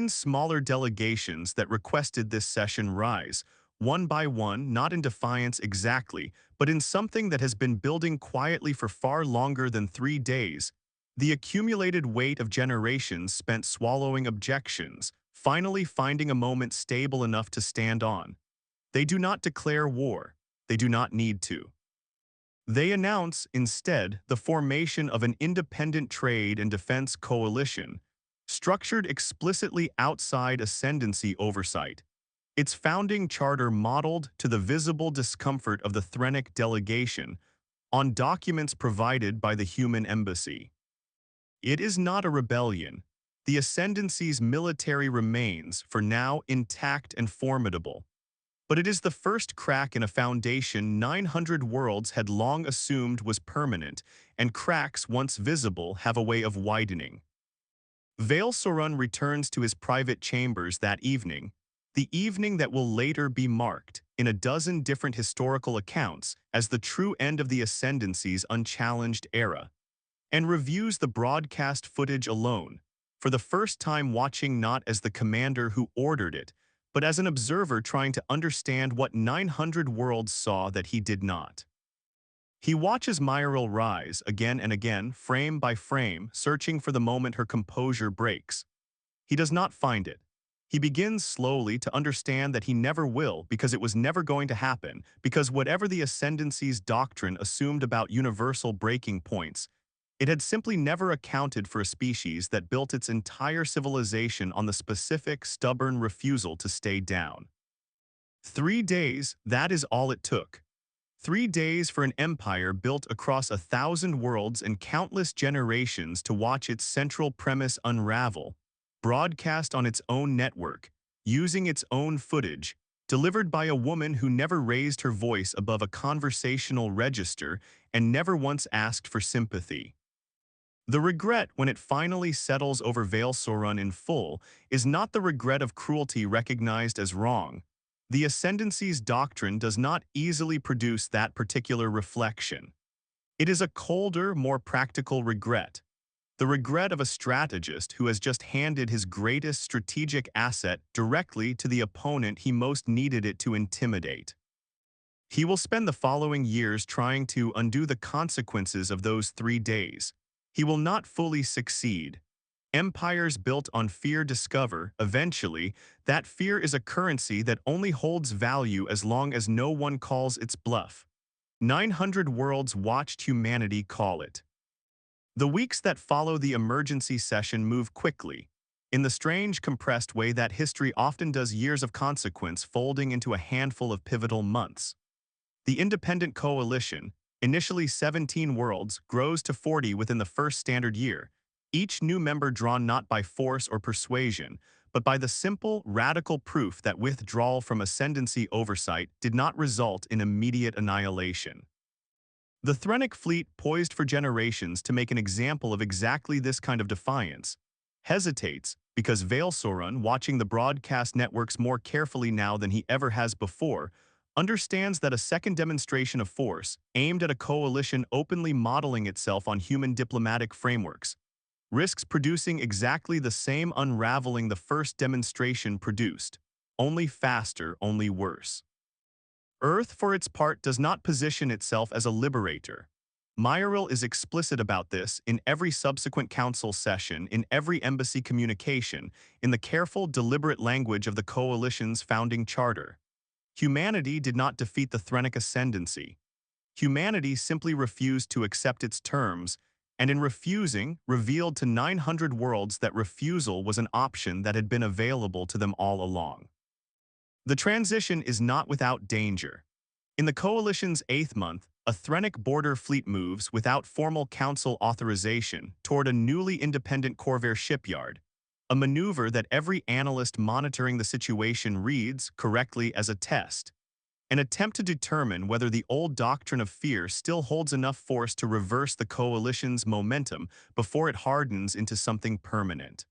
smaller delegations that requested this session rise, one by one, not in defiance exactly, but in something that has been building quietly for far longer than 3 days, the accumulated weight of generations spent swallowing objections, finally finding a moment stable enough to stand on. They do not declare war. They do not need to. They announce, instead, the formation of an independent trade and defense coalition, structured explicitly outside Ascendancy oversight, its founding charter modeled to the visible discomfort of the Thrennic delegation on documents provided by the human embassy. It is not a rebellion. The Ascendancy's military remains, for now, intact and formidable. But it is the first crack in a foundation 900 worlds had long assumed was permanent, and cracks, once visible, have a way of widening. Vale Soran returns to his private chambers that evening, the evening that will later be marked, in a dozen different historical accounts, as the true end of the Ascendancy's unchallenged era, and reviews the broadcast footage alone, for the first time watching not as the commander who ordered it, but as an observer trying to understand what 900 worlds saw that he did not. He watches Mireille rise again and again, frame by frame, searching for the moment her composure breaks. He does not find it. He begins slowly to understand that he never will because it was never going to happen, because whatever the Ascendancy's doctrine assumed about universal breaking points, it had simply never accounted for a species that built its entire civilization on the specific, stubborn refusal to stay down. 3 days, that is all it took. 3 days for an empire built across 1,000 worlds and countless generations to watch its central premise unravel, broadcast on its own network, using its own footage, delivered by a woman who never raised her voice above a conversational register and never once asked for sympathy. The regret when it finally settles over Vale Sauron in full is not the regret of cruelty recognized as wrong. The Ascendancy's doctrine does not easily produce that particular reflection. It is a colder, more practical regret. The regret of a strategist who has just handed his greatest strategic asset directly to the opponent he most needed it to intimidate. He will spend the following years trying to undo the consequences of those 3 days. He will not fully succeed. Empires built on fear discover, eventually, that fear is a currency that only holds value as long as no one calls its bluff. 900 worlds watched humanity call it. The weeks that follow the emergency session move quickly, in the strange compressed way that history often does, years of consequence folding into a handful of pivotal months. The independent coalition, initially 17 worlds, grows to 40 within the first standard year, each new member drawn not by force or persuasion, but by the simple, radical proof that withdrawal from ascendancy oversight did not result in immediate annihilation. The Thrennic fleet, poised for generations to make an example of exactly this kind of defiance, hesitates because Vale Sauron, watching the broadcast networks more carefully now than he ever has before, understands that a second demonstration of force, aimed at a coalition openly modeling itself on human diplomatic frameworks, risks producing exactly the same unraveling the first demonstration produced, only faster, only worse. Earth, for its part, does not position itself as a liberator. Mireille is explicit about this in every subsequent council session, in every embassy communication, in the careful, deliberate language of the coalition's founding charter. Humanity did not defeat the Thrennic Ascendancy. Humanity simply refused to accept its terms, and in refusing, revealed to 900 worlds that refusal was an option that had been available to them all along. The transition is not without danger. In the Coalition's 8th month, a Thrennic border fleet moves, without formal council authorization, toward a newly independent Corvair shipyard, a maneuver that every analyst monitoring the situation reads correctly as a test, an attempt to determine whether the old doctrine of fear still holds enough force to reverse the coalition's momentum before it hardens into something permanent.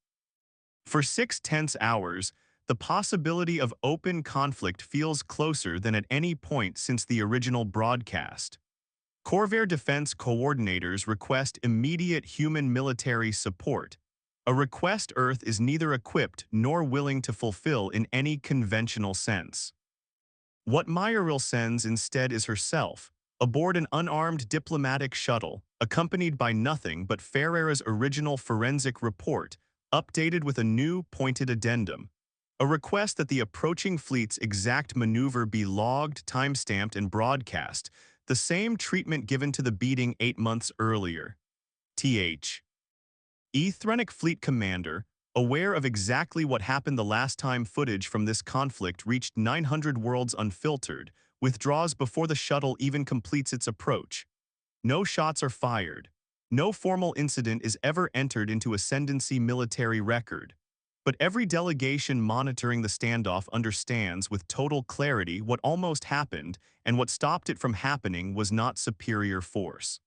For 6 tense hours, the possibility of open conflict feels closer than at any point since the original broadcast. Corvair defense coordinators request immediate human military support, a request Earth is neither equipped nor willing to fulfill in any conventional sense. What Mireille sends instead is herself, aboard an unarmed diplomatic shuttle, accompanied by nothing but Ferreira's original forensic report, updated with a new, pointed addendum. A request that the approaching fleet's exact maneuver be logged, timestamped, and broadcast, the same treatment given to the beating 8 months earlier. Th. Thrennic Fleet Commander, aware of exactly what happened the last time footage from this conflict reached 900 worlds unfiltered, withdraws before the shuttle even completes its approach. No shots are fired. No formal incident is ever entered into Ascendancy military record. But every delegation monitoring the standoff understands with total clarity what almost happened, and what stopped it from happening was not superior force.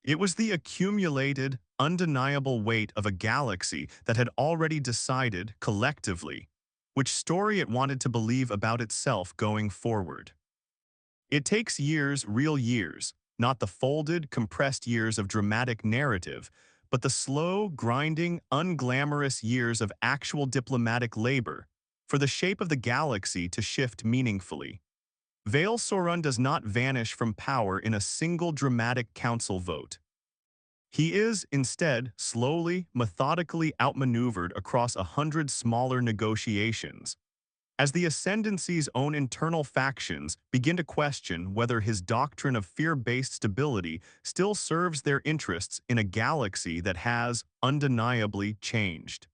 It was the accumulated, undeniable weight of a galaxy that had already decided, collectively, which story it wanted to believe about itself going forward. It takes years, real years, not the folded, compressed years of dramatic narrative, but the slow, grinding, unglamorous years of actual diplomatic labor, for the shape of the galaxy to shift meaningfully. Vale Sauron does not vanish from power in a single dramatic council vote. He is, instead, slowly, methodically outmaneuvered across 100 smaller negotiations. As the Ascendancy's own internal factions begin to question whether his doctrine of fear-based stability still serves their interests in a galaxy that has, undeniably, changed.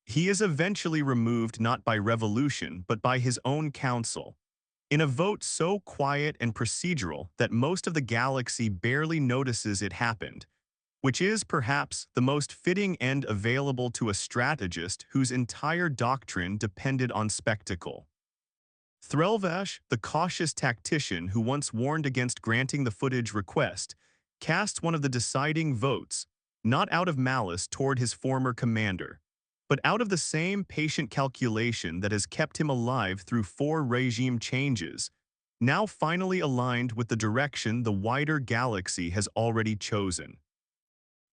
He is eventually removed not by revolution but by his own council, in a vote so quiet and procedural that most of the galaxy barely notices it happened, which is perhaps the most fitting end available to a strategist whose entire doctrine depended on spectacle. Threlvash, the cautious tactician who once warned against granting the footage request, casts one of the deciding votes, not out of malice toward his former commander, but out of the same patient calculation that has kept him alive through 4 regime changes, now finally aligned with the direction the wider galaxy has already chosen.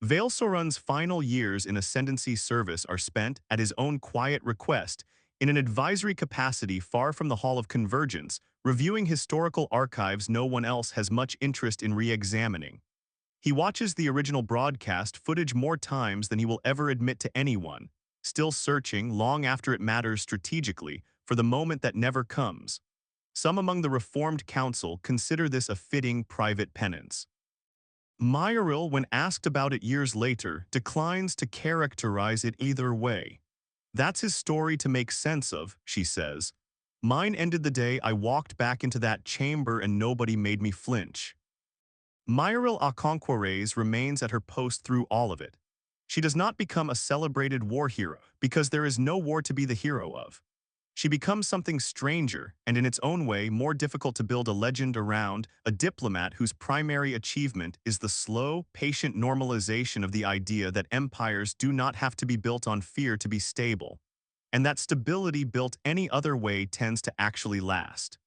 Veilsorun's final years in Ascendancy service are spent, at his own quiet request, in an advisory capacity far from the Hall of Convergence, reviewing historical archives no one else has much interest in re-examining. He watches the original broadcast footage more times than he will ever admit to anyone, still searching, long after it matters strategically, for the moment that never comes. Some among the Reformed Council consider this a fitting private penance. Mireille, when asked about it years later, declines to characterize it either way. That's his story to make sense of, she says. Mine ended the day I walked back into that chamber and nobody made me flinch. Mireille Okonkwo-Reyes remains at her post through all of it. She does not become a celebrated war hero because there is no war to be the hero of. She becomes something stranger and in its own way more difficult to build a legend around, a diplomat whose primary achievement is the slow, patient normalization of the idea that empires do not have to be built on fear to be stable, and that stability built any other way tends to actually last.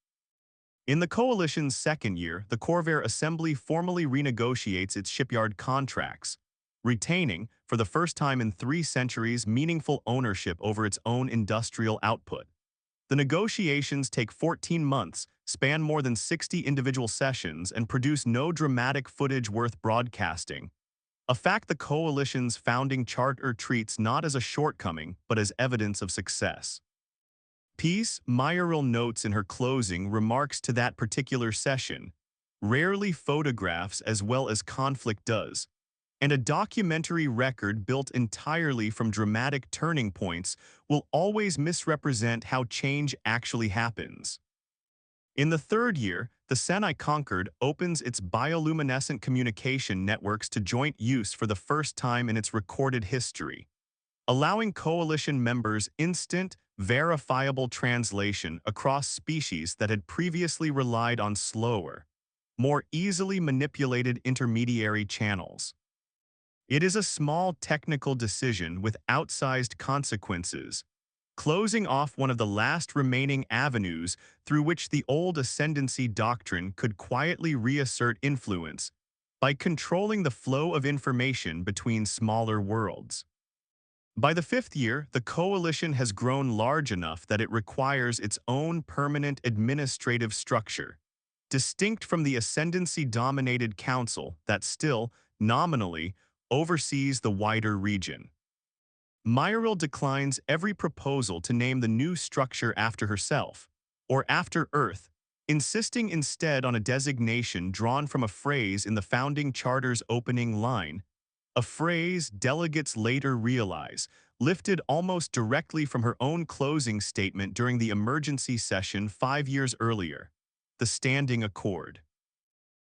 In the Coalition's second year, the Corvair Assembly formally renegotiates its shipyard contracts, retaining, for the first time in 3 centuries, meaningful ownership over its own industrial output. The negotiations take 14 months, span more than 60 individual sessions, and produce no dramatic footage worth broadcasting, a fact the Coalition's founding charter treats not as a shortcoming but as evidence of success. Peace, Mireille notes in her closing remarks to that particular session, rarely photographs as well as conflict does, and a documentary record built entirely from dramatic turning points will always misrepresent how change actually happens. In the 3rd year, the Seni Conquered opens its bioluminescent communication networks to joint use for the first time in its recorded history, allowing Coalition members instant, verifiable translation across species that had previously relied on slower, more easily manipulated intermediary channels. It is a small technical decision with outsized consequences, closing off one of the last remaining avenues through which the old Ascendancy doctrine could quietly reassert influence by controlling the flow of information between smaller worlds. By the 5th year, the Coalition has grown large enough that it requires its own permanent administrative structure, distinct from the Ascendancy-dominated council that still, nominally, oversees the wider region. Mireille declines every proposal to name the new structure after herself, or after Earth, insisting instead on a designation drawn from a phrase in the founding charter's opening line, a phrase delegates later realize, lifted almost directly from her own closing statement during the emergency session 5 years earlier, the Standing Accord.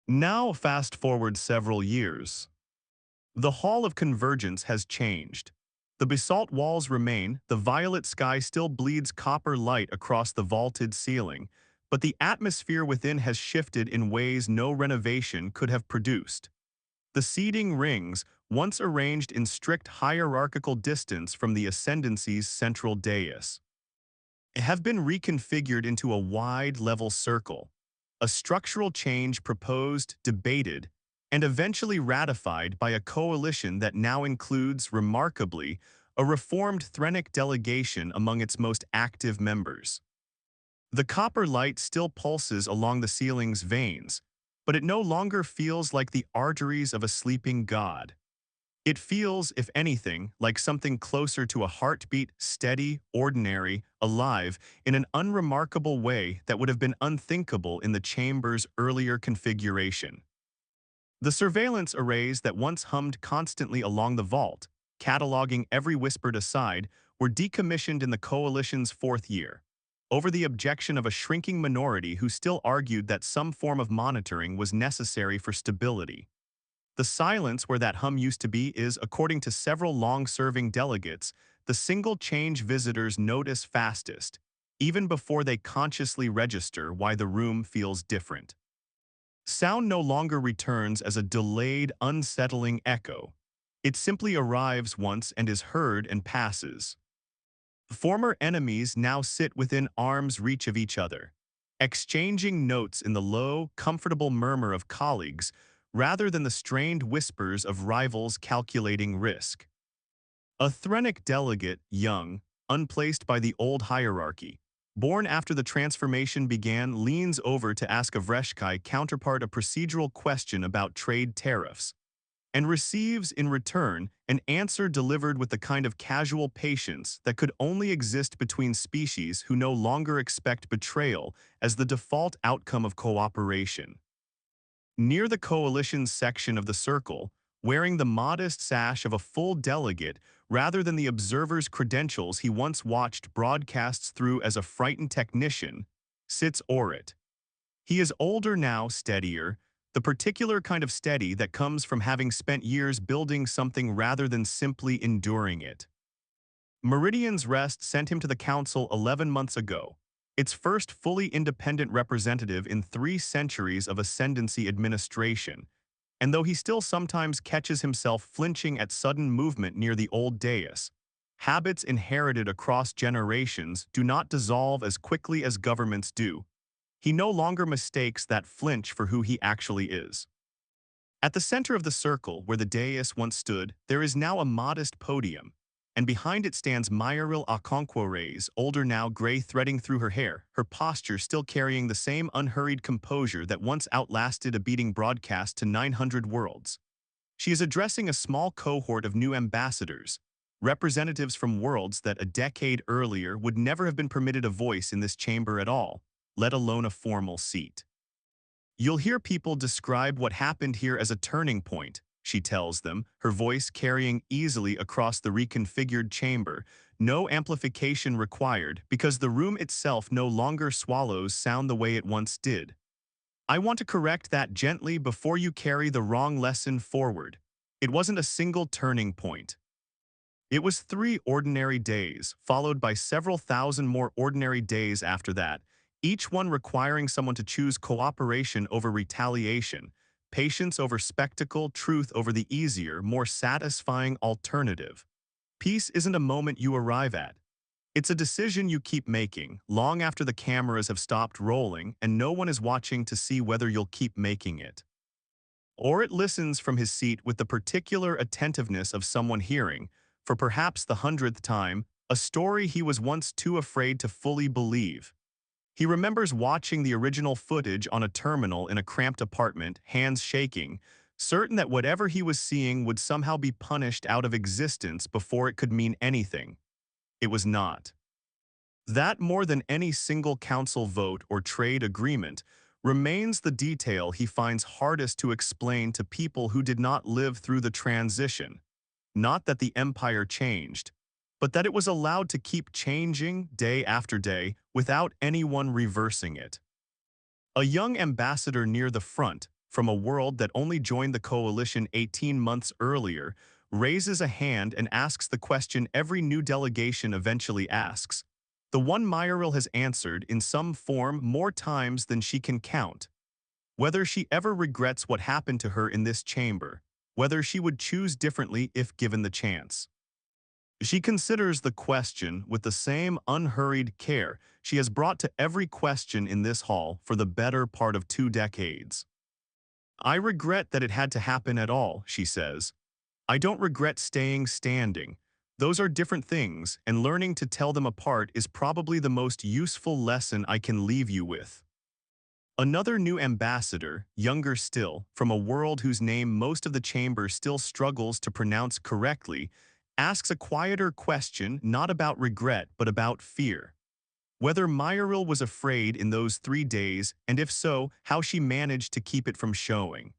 Now fast forward several years. The Hall of Convergence has changed. The basalt walls remain, the violet sky still bleeds copper light across the vaulted ceiling, but the atmosphere within has shifted in ways no renovation could have produced. The seating rings, once arranged in strict hierarchical distance from the Ascendancy's central dais, have been reconfigured into a wide, level circle, a structural change proposed, debated, and eventually ratified by a coalition that now includes, remarkably, a reformed Thrennic delegation among its most active members. The copper light still pulses along the ceiling's veins, but it no longer feels like the arteries of a sleeping god. It feels, if anything, like something closer to a heartbeat, steady, ordinary, alive, in an unremarkable way that would have been unthinkable in the chamber's earlier configuration. The surveillance arrays that once hummed constantly along the vault, cataloging every whispered aside, were decommissioned in the Coalition's fourth year, over the objection of a shrinking minority who still argued that some form of monitoring was necessary for stability. The silence where that hum used to be is, according to several long-serving delegates, the single change visitors notice fastest, even before they consciously register why the room feels different. Sound no longer returns as a delayed, unsettling echo. It simply arrives once and is heard and passes. Former enemies now sit within arm's reach of each other, exchanging notes in the low, comfortable murmur of colleagues rather than the strained whispers of rivals calculating risk. A Thrennic delegate, young, unplaced by the old hierarchy, born after the transformation began, leans over to ask a Vreshkai counterpart a procedural question about trade tariffs, and receives, in return, an answer delivered with the kind of casual patience that could only exist between species who no longer expect betrayal as the default outcome of cooperation. Near the Coalition's section of the circle, wearing the modest sash of a full delegate rather than the observer's credentials he once watched broadcasts through as a frightened technician, sits Orit. He is older now, steadier, the particular kind of steady that comes from having spent years building something rather than simply enduring it. Meridian's Rest sent him to the Council 11 months ago, its first fully independent representative in 3 centuries of Ascendancy administration, and though he still sometimes catches himself flinching at sudden movement near the old dais, habits inherited across generations do not dissolve as quickly as governments do. He no longer mistakes that flinch for who he actually is. At the center of the circle where the dais once stood, there is now a modest podium, and behind it stands Mireille Okonkwo-Reyes, older now, gray threading through her hair, her posture still carrying the same unhurried composure that once outlasted a beating broadcast to 900 worlds. She is addressing a small cohort of new ambassadors, representatives from worlds that a decade earlier would never have been permitted a voice in this chamber at all, let alone a formal seat. You'll hear people describe what happened here as a turning point, she tells them, her voice carrying easily across the reconfigured chamber, no amplification required because the room itself no longer swallows sound the way it once did. I want to correct that gently before you carry the wrong lesson forward. It wasn't a single turning point. It was 3 ordinary days, followed by several thousand more ordinary days after that, each one requiring someone to choose cooperation over retaliation, patience over spectacle, truth over the easier, more satisfying alternative. Peace isn't a moment you arrive at. It's a decision you keep making, long after the cameras have stopped rolling and no one is watching to see whether you'll keep making it. Or it listens from his seat with the particular attentiveness of someone hearing, for perhaps the 100th time, a story he was once too afraid to fully believe. He remembers watching the original footage on a terminal in a cramped apartment, hands shaking, certain that whatever he was seeing would somehow be punished out of existence before it could mean anything. It was not. That, more than any single council vote or trade agreement, remains the detail he finds hardest to explain to people who did not live through the transition. Not that the empire changed, but that it was allowed to keep changing day after day without anyone reversing it. A young ambassador near the front, from a world that only joined the coalition 18 months earlier, raises a hand and asks the question every new delegation eventually asks. The one Mireille has answered in some form more times than she can count. Whether she ever regrets what happened to her in this chamber, whether she would choose differently if given the chance. She considers the question with the same unhurried care she has brought to every question in this hall for the better part of 2 decades. I regret that it had to happen at all, she says. I don't regret staying standing. Those are different things, and learning to tell them apart is probably the most useful lesson I can leave you with. Another new ambassador, younger still, from a world whose name most of the chamber still struggles to pronounce correctly, asks a quieter question not about regret but about fear. Whether Mireille was afraid in those 3 days, and if so, how she managed to keep it from showing.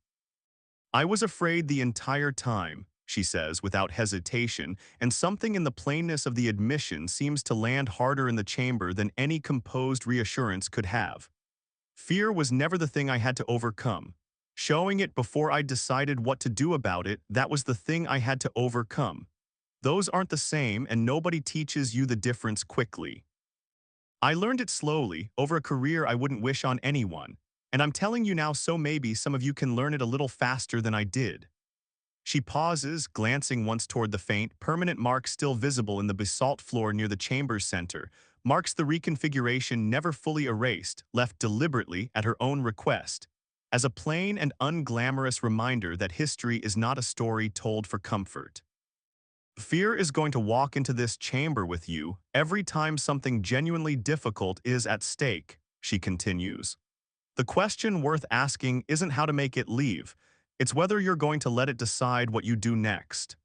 I was afraid the entire time, she says without hesitation, and something in the plainness of the admission seems to land harder in the chamber than any composed reassurance could have. Fear was never the thing I had to overcome. Showing it before I decided what to do about it, that was the thing I had to overcome. Those aren't the same, and nobody teaches you the difference quickly. I learned it slowly, over a career I wouldn't wish on anyone, and I'm telling you now so maybe some of you can learn it a little faster than I did. She pauses, glancing once toward the faint, permanent mark still visible in the basalt floor near the chamber's center, marks the reconfiguration never fully erased, left deliberately at her own request, as a plain and unglamorous reminder that history is not a story told for comfort. Fear is going to walk into this chamber with you every time something genuinely difficult is at stake, she continues. The question worth asking isn't how to make it leave, it's whether you're going to let it decide what you do next.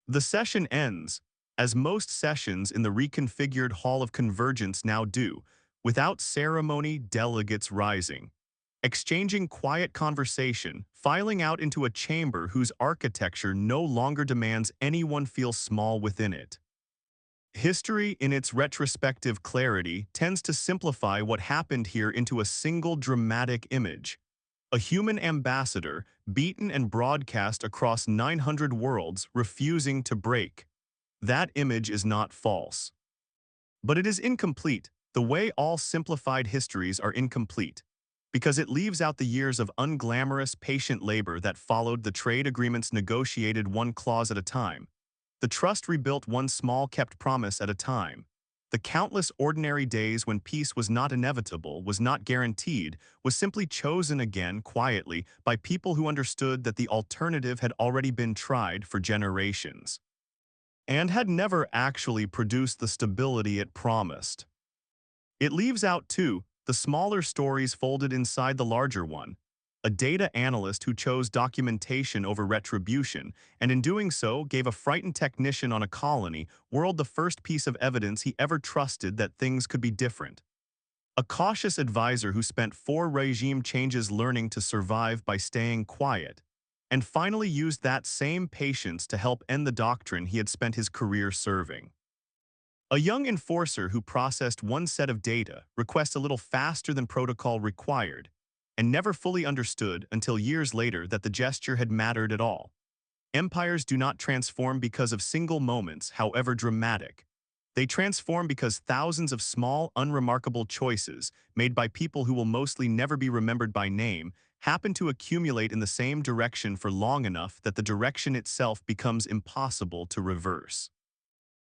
The session ends, as most sessions in the reconfigured Hall of Convergence now do, without ceremony, delegates rising, exchanging quiet conversation, filing out into a chamber whose architecture no longer demands anyone feel small within it. History, in its retrospective clarity, tends to simplify what happened here into a single dramatic image. A human ambassador, beaten and broadcast across 900 worlds, refusing to break. That image is not false. But it is incomplete, the way all simplified histories are incomplete, because it leaves out the years of unglamorous, patient labor that followed the trade agreements negotiated one clause at a time, the trust rebuilt one small kept promise at a time, the countless ordinary days when peace was not inevitable, was not guaranteed, was simply chosen again quietly by people who understood that the alternative had already been tried for generations, and had never actually produced the stability it promised. It leaves out, too, the smaller stories folded inside the larger one. A data analyst who chose documentation over retribution, and in doing so gave a frightened technician on a colony world the first piece of evidence he ever trusted that things could be different. A cautious advisor who spent 4 regime changes learning to survive by staying quiet, and finally used that same patience to help end the doctrine he had spent his career serving. A young enforcer who processed one set of data, requests a little faster than protocol required, and never fully understood until years later that the gesture had mattered at all. Empires do not transform because of single moments, however dramatic. They transform because thousands of small, unremarkable choices, made by people who will mostly never be remembered by name, happen to accumulate in the same direction for long enough that the direction itself becomes impossible to reverse.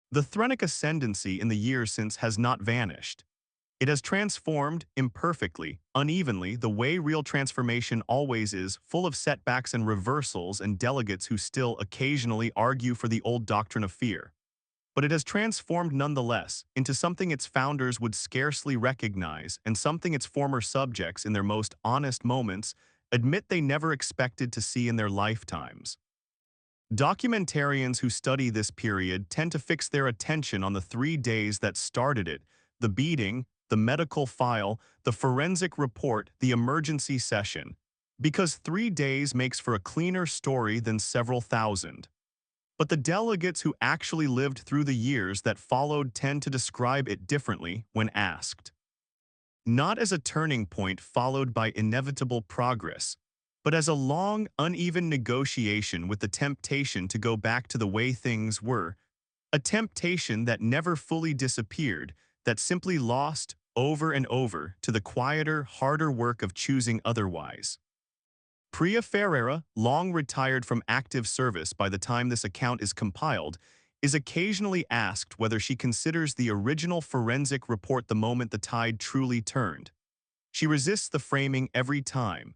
The Thrennic Ascendancy in the years since has not vanished. It has transformed, imperfectly, unevenly, the way real transformation always is, full of setbacks and reversals and delegates who still occasionally argue for the old doctrine of fear. But it has transformed nonetheless into something its founders would scarcely recognize and something its former subjects in their most honest moments admit they never expected to see in their lifetimes. Documentarians who study this period tend to fix their attention on the 3 days that started it: the beating, the medical file, the forensic report, the emergency session, because 3 days makes for a cleaner story than several thousand. But the delegates who actually lived through the years that followed tend to describe it differently when asked. Not as a turning point followed by inevitable progress, but as a long, uneven negotiation with the temptation to go back to the way things were, a temptation that never fully disappeared, that simply lost, over and over, to the quieter, harder work of choosing otherwise. Priya Ferreira, long retired from active service by the time this account is compiled, is occasionally asked whether she considers the original forensic report the moment the tide truly turned. She resists the framing every time.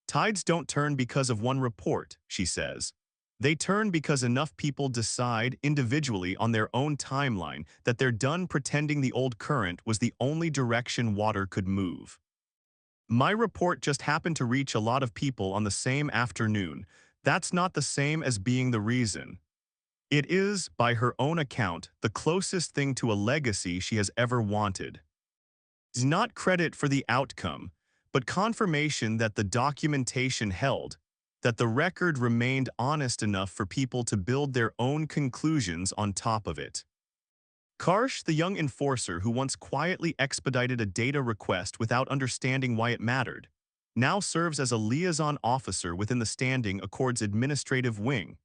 Tides don't turn because of one report, she says. They turn because enough people decide individually on their own timeline that they're done pretending the old current was the only direction water could move. My report just happened to reach a lot of people on the same afternoon. That's not the same as being the reason. It is, by her own account, the closest thing to a legacy she has ever wanted. It's not credit for the outcome, but confirmation that the documentation held, that the record remained honest enough for people to build their own conclusions on top of it. Karsh, the young enforcer who once quietly expedited a data request without understanding why it mattered, now serves as a liaison officer within the Standing Accord's administrative wing,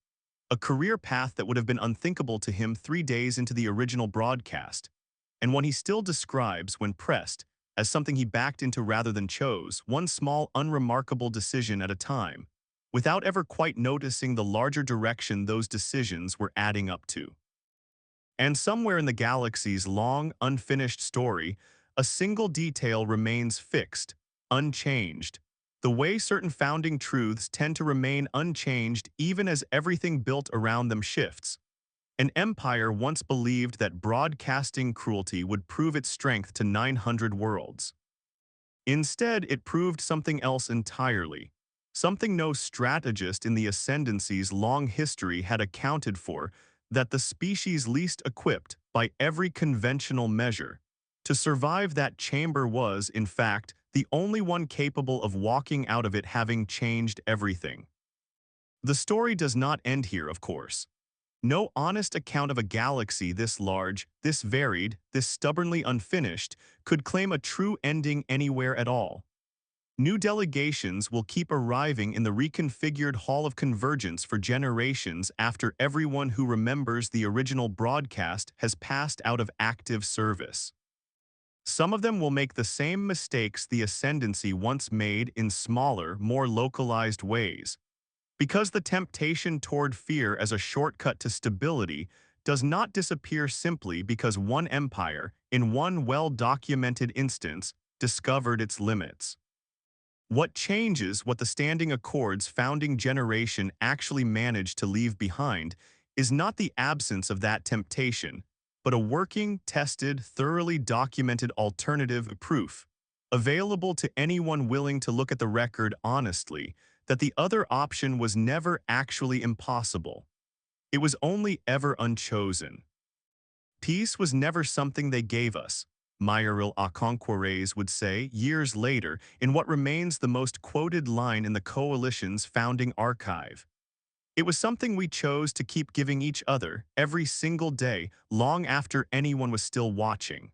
a career path that would have been unthinkable to him 3 days into the original broadcast, and one he still describes, when pressed, as something he backed into rather than chose, one small, unremarkable decision at a time, without ever quite noticing the larger direction those decisions were adding up to. And somewhere in the galaxy's long, unfinished story, a single detail remains fixed, unchanged. The way certain founding truths tend to remain unchanged even as everything built around them shifts. An empire once believed that broadcasting cruelty would prove its strength to 900 worlds. Instead, it proved something else entirely, something no strategist in the Ascendancy's long history had accounted for, that the species least equipped, by every conventional measure, to survive that chamber was, in fact, the only one capable of walking out of it having changed everything. The story does not end here, of course. No honest account of a galaxy this large, this varied, this stubbornly unfinished, could claim a true ending anywhere at all. New delegations will keep arriving in the reconfigured Hall of Convergence for generations after everyone who remembers the original broadcast has passed out of active service. Some of them will make the same mistakes the Ascendancy once made in smaller, more localized ways, because the temptation toward fear as a shortcut to stability does not disappear simply because one empire, in one well-documented instance, discovered its limits. What changes, what the Standing Accord's founding generation actually managed to leave behind, is not the absence of that temptation, but a working, tested, thoroughly documented alternative proof, available to anyone willing to look at the record honestly, that the other option was never actually impossible. It was only ever unchosen. Peace was never something they gave us, Mireille Okonkwo-Reyes would say years later in what remains the most quoted line in the Coalition's founding archive. It was something we chose to keep giving each other every single day, long after anyone was still watching.